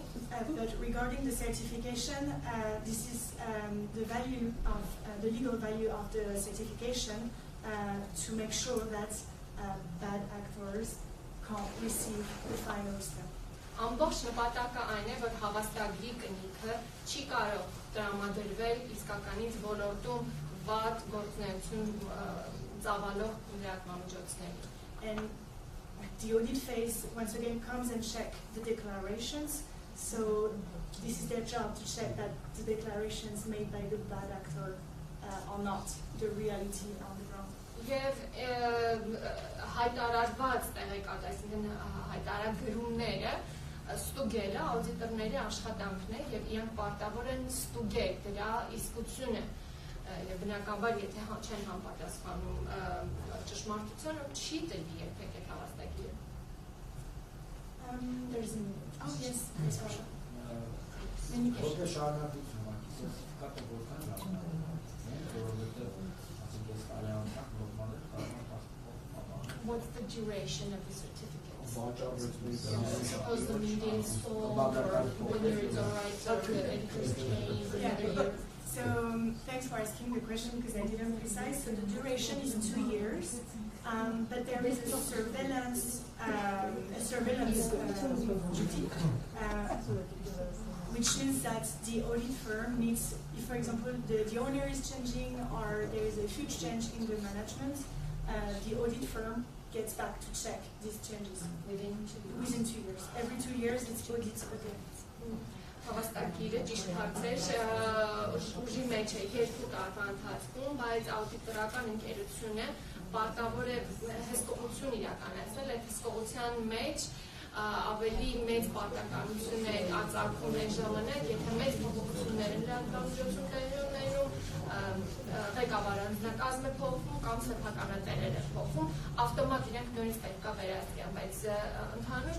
But regarding the certification, this is the value of the legal value of the certification to make sure that bad actors can't receive the final step. Ամբողջ նպատակը այն է, որ հավաստագրի կնիքը չի կարող տրամադրվել իսկականից ոլորտում վատ գործունեություն ծավալող լրատվամիջոցների։ And the audit phase once again comes and check the declarations. So this is their job to check that the declarations made by the bad actor are not the reality on the ground. Եվ հայտարարված տեղեկատ, այսինքն հայտարարագրումները ստուգելը աուդիտորների աշխատանքն է եւ իրենք պարտավոր են ստուգել դրա իսկությունը եւ բնականաբար եթե չեն համապատասխանում ճշմարտությանը չի տրվի երբեք այդ հավաստագիրը։ There's yes, Որտե շարունակություն ակիսես կատը որքան լավ որովհետեւ ասենք այս What's the duration of the certificate? Suppose Suppose the media is sold or whether it's alright or the editors change. So thanks for asking the question because I didn't precise. So the duration is 2 years, but there is a surveillance duty, which means that the audit firm needs, if for example the owner is changing or there is a huge change in the management, the audit firm gets back to check these changes Within 2 years. within 2 years. Every 2 years it's audits again. հավաստագիրը ճիշտ հարցեր ուժի մեջ է 2 տարվա ընթացքում, բայց աուդիտորական ընկերությունը պարտավոր է հսկողություն իրականացնել, այդ հսկողության մեջ ավելի մեծ պարտականություններ արձակում են ժամանակ, եթե մեծ փոփոխություններ են լրատվամիջոցում տեղի ունենում, ղեկավարանձնակազմը փոխվում կամ սեփականատերերը փոխվում, ավտոմատ իրենք նույնիսկ պետք է վերահսկեն, բայց ընդհանուր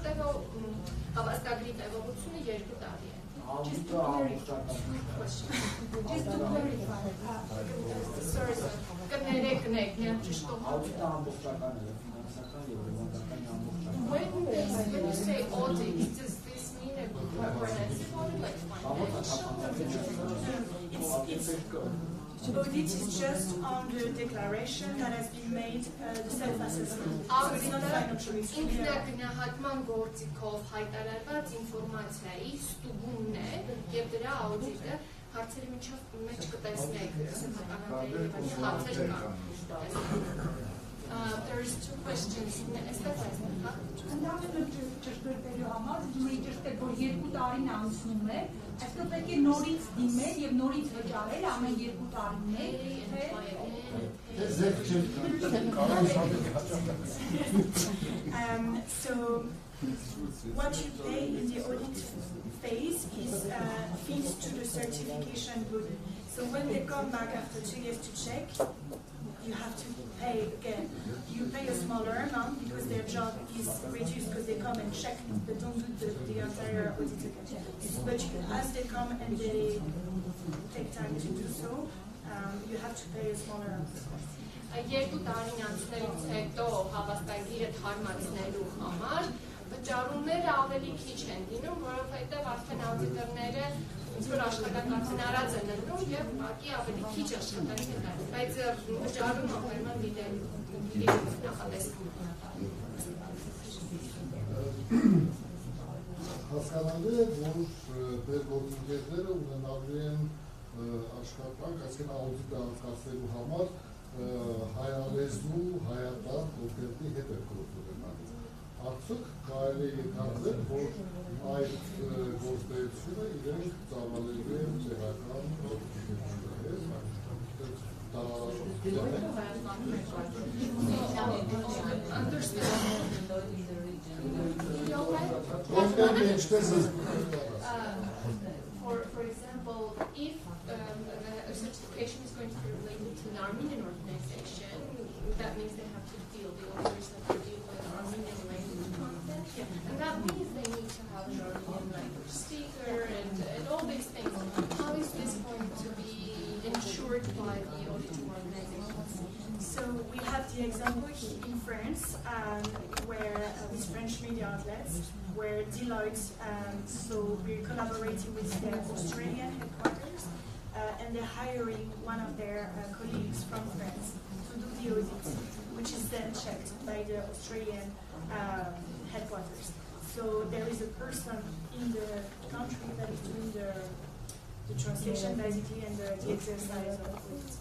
հավաստագրի տևողությունը 2 տարի է։ Just to clarify, Sorry, sir. When you say audit, does this mean a comprehensive audit, like financial? Audit is just on the declaration that has been made, the self-assessment. So it's not financial. Ինքնագնահատման գործիքով հայտարարված ինֆորմացիայի ստուգումն է եւ դրա աուդիտը հարցերի մեջ կտեսնեք սեփականատերերի հարցեր կան։ There is 2 questions. Ընդհանրապես ճշտելու համար դու ճշտել որ 2 տարին անցնում է, այսինքն պետք է նորից դիմել եւ նորից վճարել ամեն 2 տարիներ, So what you pay in the audit phase is fees to the certification body. So when they come back after 2 years to check, you have to pay again. You pay a smaller amount because their job is reduced because they come and check, they don't do the entire audit again. But as they come and they take time to do so, you have to pay a smaller amount. 2 տարին անցնելուց հետո հավաստագիրը թարմացնելու համար վճարումները ավելի քիչ են լինում, որովհետև արդեն աուդիտորները ինչ-որ աշխատանքն արած են ընկնում եւ ուղղակի ավելի քիչ աշխատանք են արել, բայց վճարումը ուրեմն դիտելու նախատեսվում է։ Հասկանալի է, որ մեր գործընկերները ունենալու են աշխատանք, այսինքն աուդիտը անցկացնելու համար հայալեզու, հայատան օգերտի հետ է գործունեալու։ Արդյոք կարելի է կարծել, որ այդ գործունեությունը իրենք ծավալելու են տեղական գործունեությունների For example, if a certification is going to be related to an Armenian organization, that means they have to deal, the auditors have to deal with Armenian language content, and that means they need to have an Armenian language speaker and all these things. How is this going to be ensured by the auditing organizations? So we have the example in France, where with French media outlets, where Deloitte, so we're collaborating with their Australian headquarters, and they're hiring one of their colleagues from France to do the audit, which is then checked by the Australian headquarters. So there is a person in the country that is doing the translation basically and the exercise of it.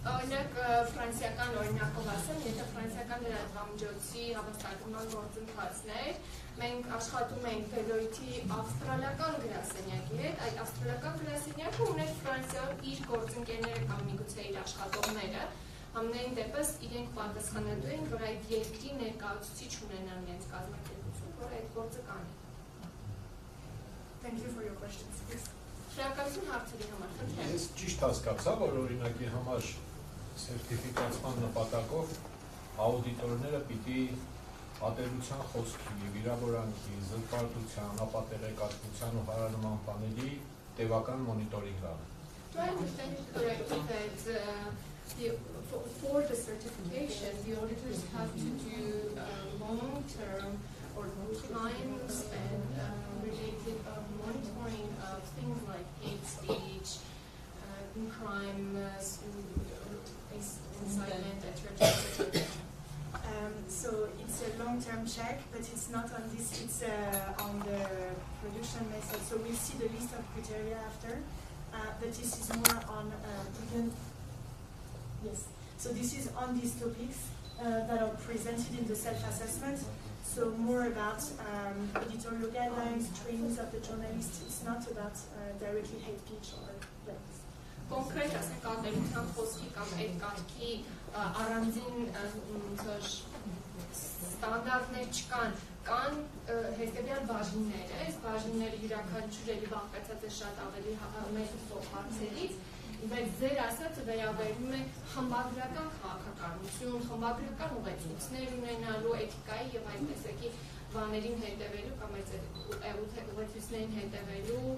Օրինակ ֆրանսիական օրինակով ասեմ, եթե ֆրանսիական լրատվամիջոցի հավաստագրման գործընթացներ, մենք աշխատում ենք Deloitte-ի ավստրալիական գրասենյակի հետ, այդ ավստրալիական գրասենյակը ուներ Ֆրանսիայում իր գործընկերները կամ միգուցե իր աշխատողները, համենայն դեպս իրենք պատասխանատու են, որ այդ երկրի ներկայացուցիչ ունենան իրենց կազմակերպություն, որ այդ գործը կանի։ Thank you for your questions. Շնորհակալություն հարցերի համար, խնդրեմ։ Ես ճիշտ հասկացա, որ օրինակի համար սերտիֆիկացման նպատակով աուդիտորները պիտի ատելության խոսքի, վիրավորանքի, զրպարտության, ապատեղեկատվության ու հարանման բաների տևական մոնիտորինգ անեն։ Do I understand it correctly that for the certification, the auditors have to do long-term or time span related monitoring of things like hate speech, crime, incitement, etc. So it's a long-term check, but it's not on this, it's on the production method. So we'll see the list of criteria after, but this is more on, yes. So this is on these topics, that are presented in the self-assessment. So more about editorial guidelines, trainings of the journalists. It's not about directly hate speech or like. Կոնկրետ ասենք արտերության խոսքի կամ այդ կարգի առանձին ստանդարտներ չկան, կան հետևյալ բաժիններ, այս բաժինները յուրաքանչյուրի բաղկացած է շատ ավելի մեծ ուսով հարցերից, բայց ձեր ասածը վերաբերում է խմբագրական քաղաքականություն, խմբագրական ուղեցույցներ ունենալու, էթիկայի եւ այդ տեսակի բաներին հետևելու կամ այդ ուղեցույցներին հետևելու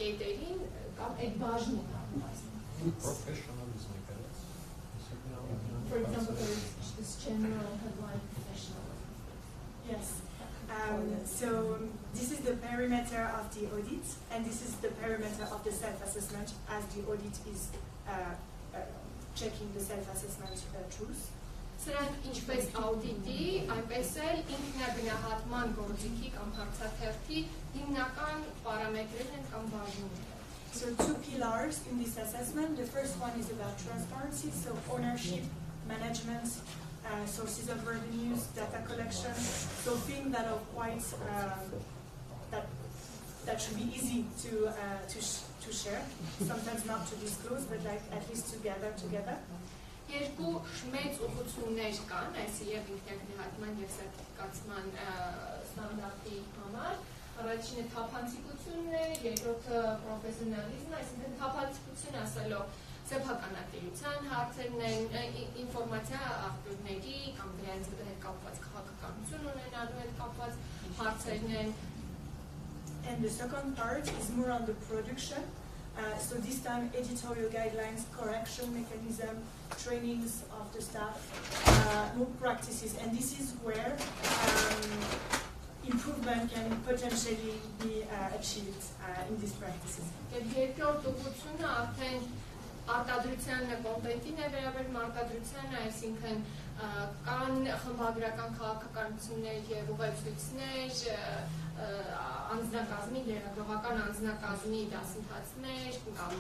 կետերին կամ այդ բաժնին Professionalism, For example, there's this general headline professionalism. Yes. So this is the perimeter of the audit, and this is the perimeter of the self-assessment as the audit is checking the self-assessment truth. Սրանք ինչպես աուդիտի, այնպես էլ ինքնագնահատման գործիքի կամ հարցաթերթի հիմնական պարամետրերն են կամ բաժինները։ So two pillars in this assessment. The first one is about transparency, so ownership, management, sources of revenues, data collection, so things that are quite that should be easy to share. Sometimes not to disclose, but like at least to gather together. Երկու մեծ ուղղություններ կան, այս եւ ինքնագնահատման եւ սերտիֆիկացման ստանդարտի համար։ Առաջինը թափանցիկությունն է, երկրորդը պրոֆեսիոնալիզմը, այսինքն թափանցիկություն ասելով սեփականատիրության հարցերն են, ինֆորմացիա աղբյուրների կամ դրանց հետ կապված քաղաքականություն ունենալու հետ կապված հարցերն են։ And the second part is more on the production. So this time editorial guidelines, correction mechanism, trainings of the staff, more practices, and this is where improvement can potentially be achieved in these practices. Երկրորդ ուղղությունը արդեն արտադրության կոնտենտին է վերաբերում արտադրությանը, այսինքն կան խմբագրական քաղաքականություններ եւ ուղեցույցներ, անձնակազմի, լրագրողական անձնակազմի դասընթացներ կամ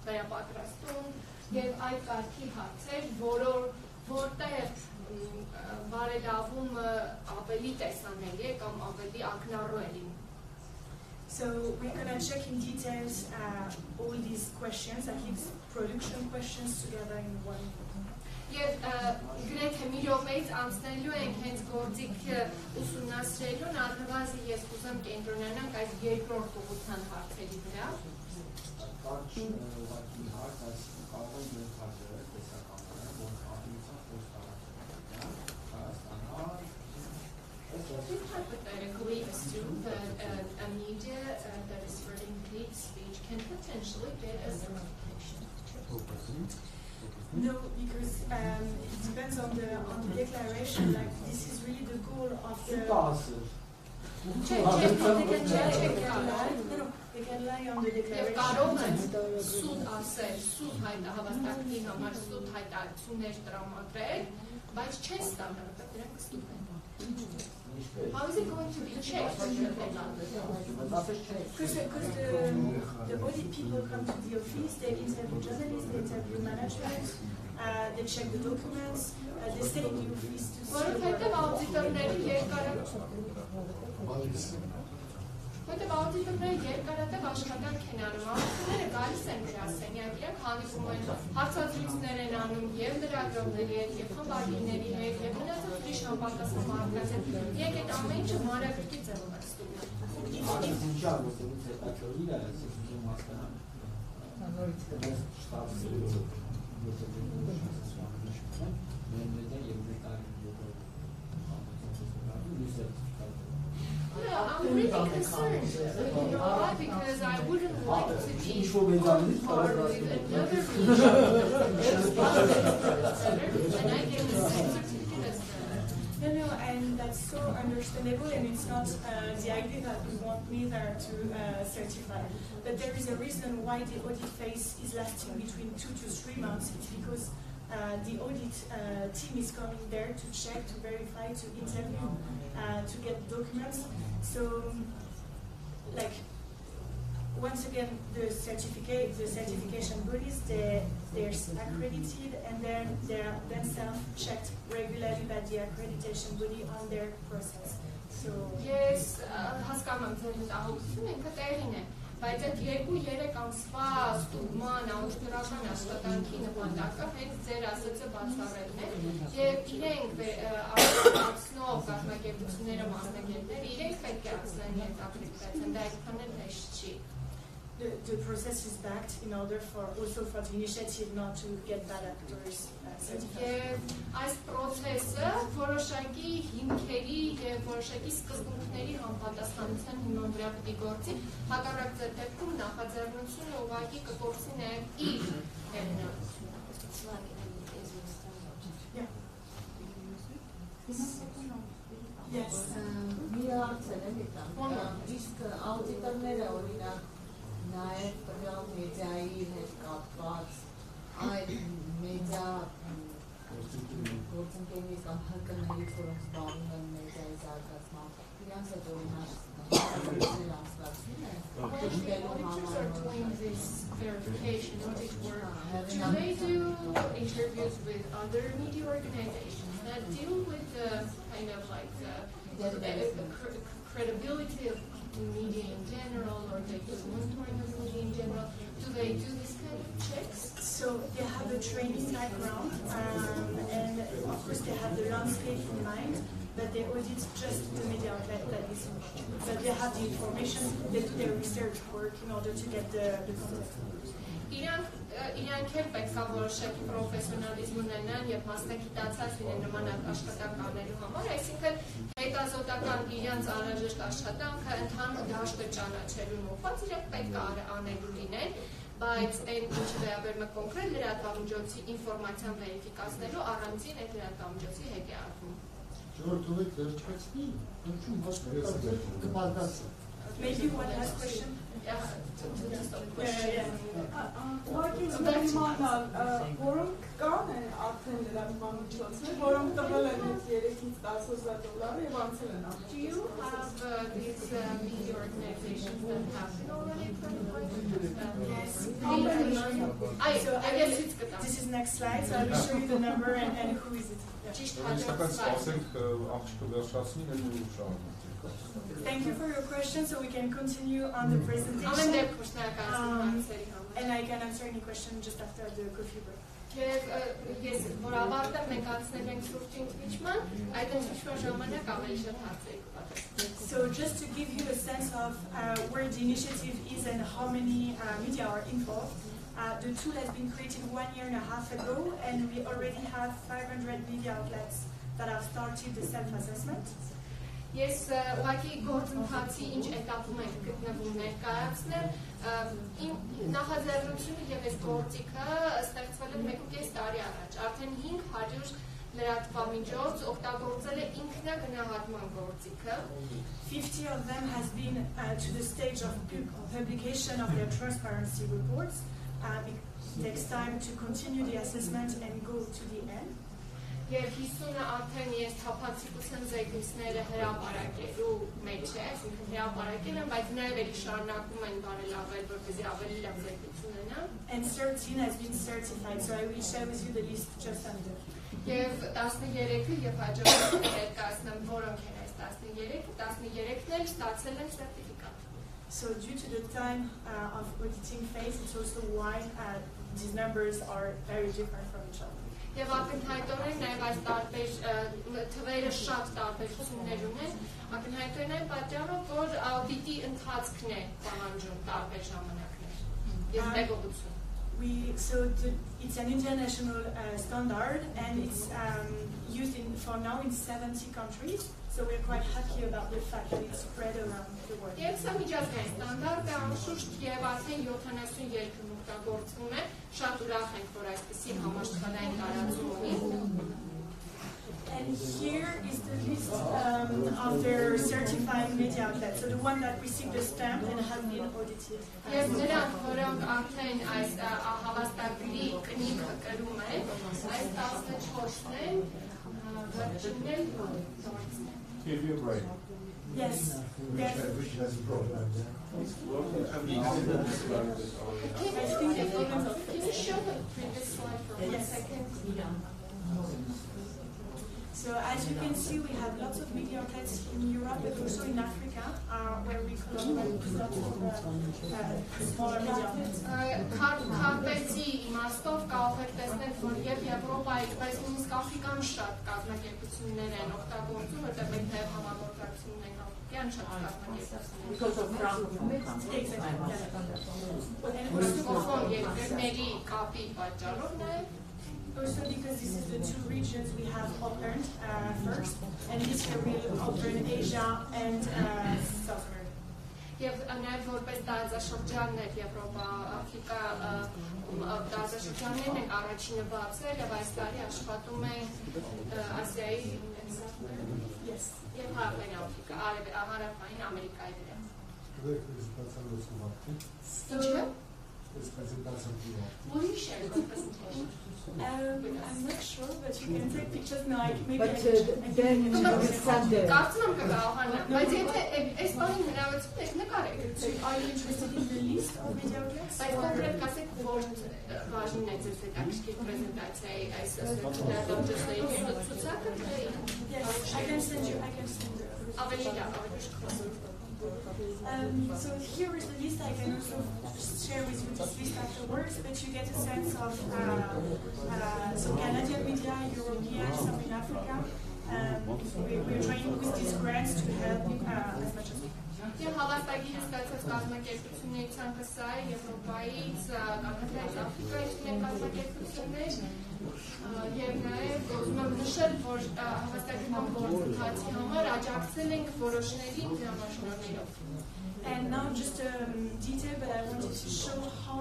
վերապատրաստում եւ այդ կարգի հարցեր, որտեղ բարելավումը ավելի տեսանելի է կամ ավելի ակնառու է լինում։ So we're going to check in details all these questions, at least production questions together in one. Եվ գրեթե մի րոպեից անցնելու ենք հենց գործիքը ուսումնասիրելուն, առնվազն ես կուզեմ կենտրոնանանք այս երկրորդ ուղղության հարցերի վրա։ Կարճ ուղղակի հարց, այս կարող են ենթադրել տեսականները, որ արտադրության խոստարարության Հայաստանա We hypothetically assume that a media that is spreading hate speech can potentially get a certification. No, because it depends on the declaration. Like this is really the goal of the. They can lie on the declaration. Կարող են սուտ ասել, սուտ հավաստագրի համար սուտ հայտարարություններ տրամադրել, բայց չեն ստանալ, դրանք ստուգ են։ How is it going to be checked? Because the audit people come to the office, they interview journalists, they interview management, they check the documents, they stay in the office to see. Որովհետև աուդիտորների երկարատև աշխատանք են անում, աուդիտորները գալիս են գրասենյակ, իրենք հանդիպում են, հարցազրույցներ են անում եւ լրագրողների հետ, եւ խմբագիրների հետ, եւ մնացած ուրիշ համապատասխան մարդկանց հետ, իրենք այդ ամեն ինչը մանրակրկիտ ձևով են I'm really concerned, you know why? Because I wouldn't like to be on par with another region and I get the same certificate as them. No, and that's so understandable, and it's not the idea that we want neither to certify. But there is a reason why the audit phase is lasting between 2 to 3 months. It's because the audit team is coming there to check, to verify, to interview, to get documents. So, like, once again, the certification bodies, they're accredited and then they're themselves checked regularly by the accreditation body on their process. So yes, հասկանում եմ ձեր ահովությունը ինքը տեղին է, բայց այդ 2-3 ամսվա ստուգման անօրինական աշխատանքի նպատակը հենց ձեր ասածը բացառելն է եւ իրենք արտադրող կազմակերպությունները մասնագետներ իրենք պետք է ասեն այդ ակրեդիտացիան, դա այդքան էլ հեշտ չի. The process is backed in order for also for the initiative not to get bad actors certified. Այս process-ը որոշակի հիմքերի եւ որոշակի սկզբունքների համապատասխանության հիման վրա պետք է գործի, հակառակ ձեր դեպքում նախաձեռնությունը ուղղակի կկորցնի նաեւ իր հեղինակությունը։ Yes. Մի հարցեր եմ եկան։ Իսկ աուդիտորները օրինակ նաև տվյալ մեդիայի հետ կապված այդ մեդիա գործընկերների կամ ՀԿ-ներից, որոնք զբաղվում են մեդիայի զարգացմամբ, իրանց հետ օրինակ Auditors are doing this verification audit work. Do they do interviews with other media organizations that deal with the kind of like the credibility of media in general, or they do monitoring of media in general? Do they do this kind of checks? So they have a training background, and of course they have the landscape in mind, but they audit just the media outlet that is. But they have the information, they do their research work in order to get the content. Իրանք էլ պետք է որոշակի պրոֆեսիոնալիզմ ունենան եւ մասնագիտացած լինեն նման աշխատանք անելու համար, այսինքն հետազոտական իրանց անհրաժեշտ աշխատանքը ընդհանուր դաշտը ճանաչելուն ուղղված իրենք պետք է անելու լինեն, բայց այն ինչը վերաբերում է կոնկրետ լրատվամիջոցի ինֆորմացիան վերիֆիկացնելու առանցին այդ լրատվամիջոցի հետ է արվում։ Maybe one last question. Որոնք կան են արդեն լրատվամիջոցներ, որոնք տվել են $3-ից $10,000 եւ անցել են Do you have these media organizations that have been already Yes. So I guess it's good. this is next slide, so I will show you the number and who is it. Thank you for your question, so we can continue on the presentation. And I can answer any question just after the coffee break. Ես որ ավարտեմ մենք անցնել ենք սուրճ ընդմիջման, այդ ընդմիջման ժամանակ ավելի շատ հարցեր կպատասխանենք։ So just to give you a sense of where the initiative is and how many media are involved, the tool has been created 1.5 years ago, and we already have 500 media outlets that have started the self-assessment. Ես ուղղակի գործընթացի ինչ էտապում ենք գտնվում ներկայացնել, նախաձեռնությունը եւ այս գործիքը ստեղծվել է 1.5 տարի առաջ, արդեն 500 լրատվամիջոց օգտագործել է ինքնագնահատման գործիքը. 50 of them has been to the stage of publication of their transparency reports. It takes time to continue the assessment and go to the end. Եվ 50-ը արդեն ես թափանցիկության զեկույցները հրապարակելու մեջ է, այսինքն հրապարակել են, բայց նաև էլի շարունակում են բարելավել, որպեսզի ավելի լավ զեկույց ունենան։ And 13 has been certified, so I will share with you the list just under. Եվ 13-ը եւ հաջորդը ներկայացնեմ որոնք են այս 13-ը, 13-ն էլ ստացել են սերտիֆիկատ։ So due to the time of auditing phase, it's also why these numbers are very different from each other. Եվ ակնհայտորեն նաև այս տարբեր թվերը շատ տարբերություններ ունեն, ակնհայտորեն այն պատճառով, որ աուդիտի ընթացքն է պահանջում տարբեր ժամանակներ եւ տեղողություն։ It's an international standard, and it's used for now in 70 countries. So we're quite happy about the fact that it's spread around the world. Եվ սա միջազգային ստանդարտ է, անշուշտ եւ արդեն 70 երկրում օգտագործվում է, շատ ուրախ ենք, որ այսպիսի համաշխարհային տարածում ունի։ And here is the list of their certified media outlets. So the one that received the stamp and have been audited. Եվ նրանք, որոնք արդեն այս հավաստագրի կնիքը կրում են, այս 14-ն են, վերջինն էլ Give you a break. Yes. Which has a problem. Can you show the previous slide for 1 second? So as you can see, we have lots of media outlets in Europe, but also in Africa, where we collaborate with lots of smaller media outlets. Քարտեզի իմաստով կարող եք տեսնել, որ եւ Եվրոպայի, բայց նույնիսկ Աֆրիկան շատ կազմակերպություններ են օգտագործում, որտեղ մենք նաեւ համագործակցություն ունենք Աֆրիկյան շատ կազմակերպություններ։ Because of Ֆրանկոֆոն երկրների կապի պատճառով նաեւ Also because this is the two regions we have opened first, and this year we'll open Asia and South America. Եվ նաև որպես տարածաշրջաններ Եվրոպա, Աֆրիկա տարածաշրջաններն են առաջինը բացել եւ այս տարի աշխատում ենք Ասիայի եւ Հարավային Աֆրիկա, Հարավային Ամերիկայի վրա։ Will you share the presentation? I'm not sure, but you can take pictures now. Maybe But then Կարծում եմ կկարողանա, բայց եթե այս բանի հնարավորություն եք նկարեք։ Are you interested in the list of media outlets? Բայց կոնկրետ կասեք, որ բաժինն է ձեզ հետաքրքիր պրեզենտացիայի այս լրատվամիջոցների ցուցակը։ Yes, I can send you. Ավելի լավ, ավելի շփոթ։ So here is the list. I can also share with you this list afterwards, but you get a sense of some Canadian media, European, some in Africa. We're trying with these grants to help as much as we can. Եվ հավաստագիրը ստացած կազմակերպությունների ցանկը սա է Եվրոպայից, Կանադայից, Աֆրիկայից ունեն կազմակերպություններ եւ նաեւ ուզում եմ նշել, որ հավաստագրման գործընթացի համար աջակցել ենք որոշների դրամաշնորհներով։ And now just a detail, but I wanted to show how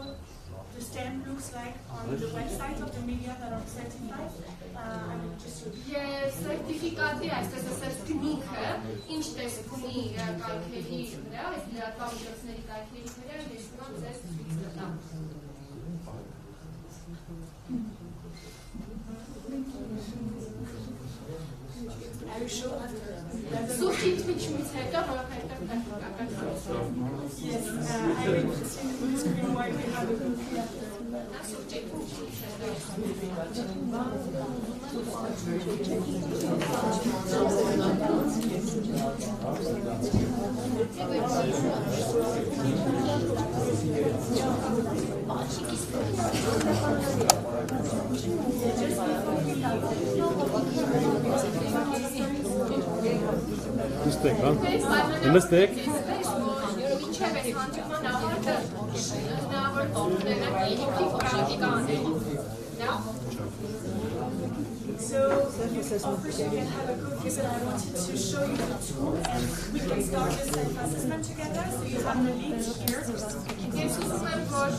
the stamp looks like on the website of the media that are certified. I will just show you. Yes, certificate այսպես ասած գնիքը, ինչ տեսք ունի կայքերի վրա, այս լրատվամիջոցների կայքերի վրա ես ուրախ ձեզ ցույց կտամ։ I will show Սուրճի թվիչումից հետո որովհետև տեխնիկական Yes, I will put in the screen while we have a cookie after. Սուրճի թվիչումից հետո Նստեք, հա։ Նստեք։ Ինչև է հանդիպման ավարտը հնարավորություն ունենանք ինքնի պրակտիկա անելու։ So, first you can have a cookie, but I wanted to show you the tool, and we can start the self-assessment together. So you have the link here. Ես ուզում եմ, որ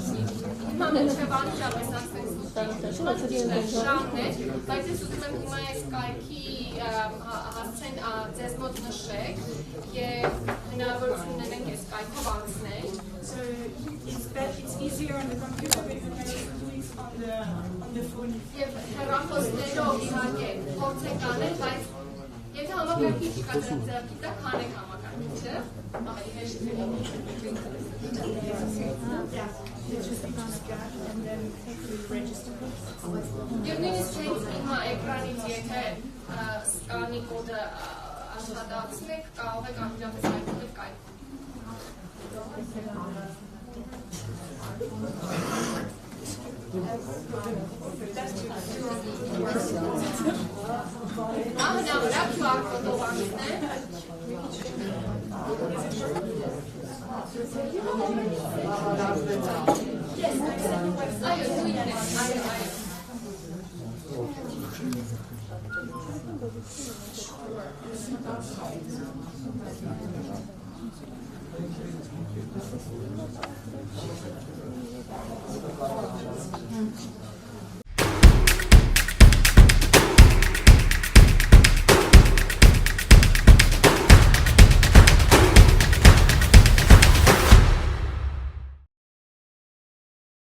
հիմա մինչև անջապես ասենք շանն է, բայց ես ուզում եմ հիմա այս կայքի հասցեն ձեզ մոտ նշեք և հնարավորություն ունենենք այս կայքով անցնել։ So it's easier on the computer, but you can also do it on the phone. Եվ հեռախոսներով իհարկե փորձեք անել, բայց եթե համակարգիչ կա ձեր ձեռքի տակ, հանեք համակարգիչը, ավելի հեշտ է։ Yeah, you just need to scan and then register. Եվ նույնիսկ հենց հիմա էկրանից եթե սկանի կոդը աշխատացնեք, կարող եք անմիջապես հայտնվել կայքում։ Հնարվրա QR կոդով անցնել։ Այո, նույնն է, այո։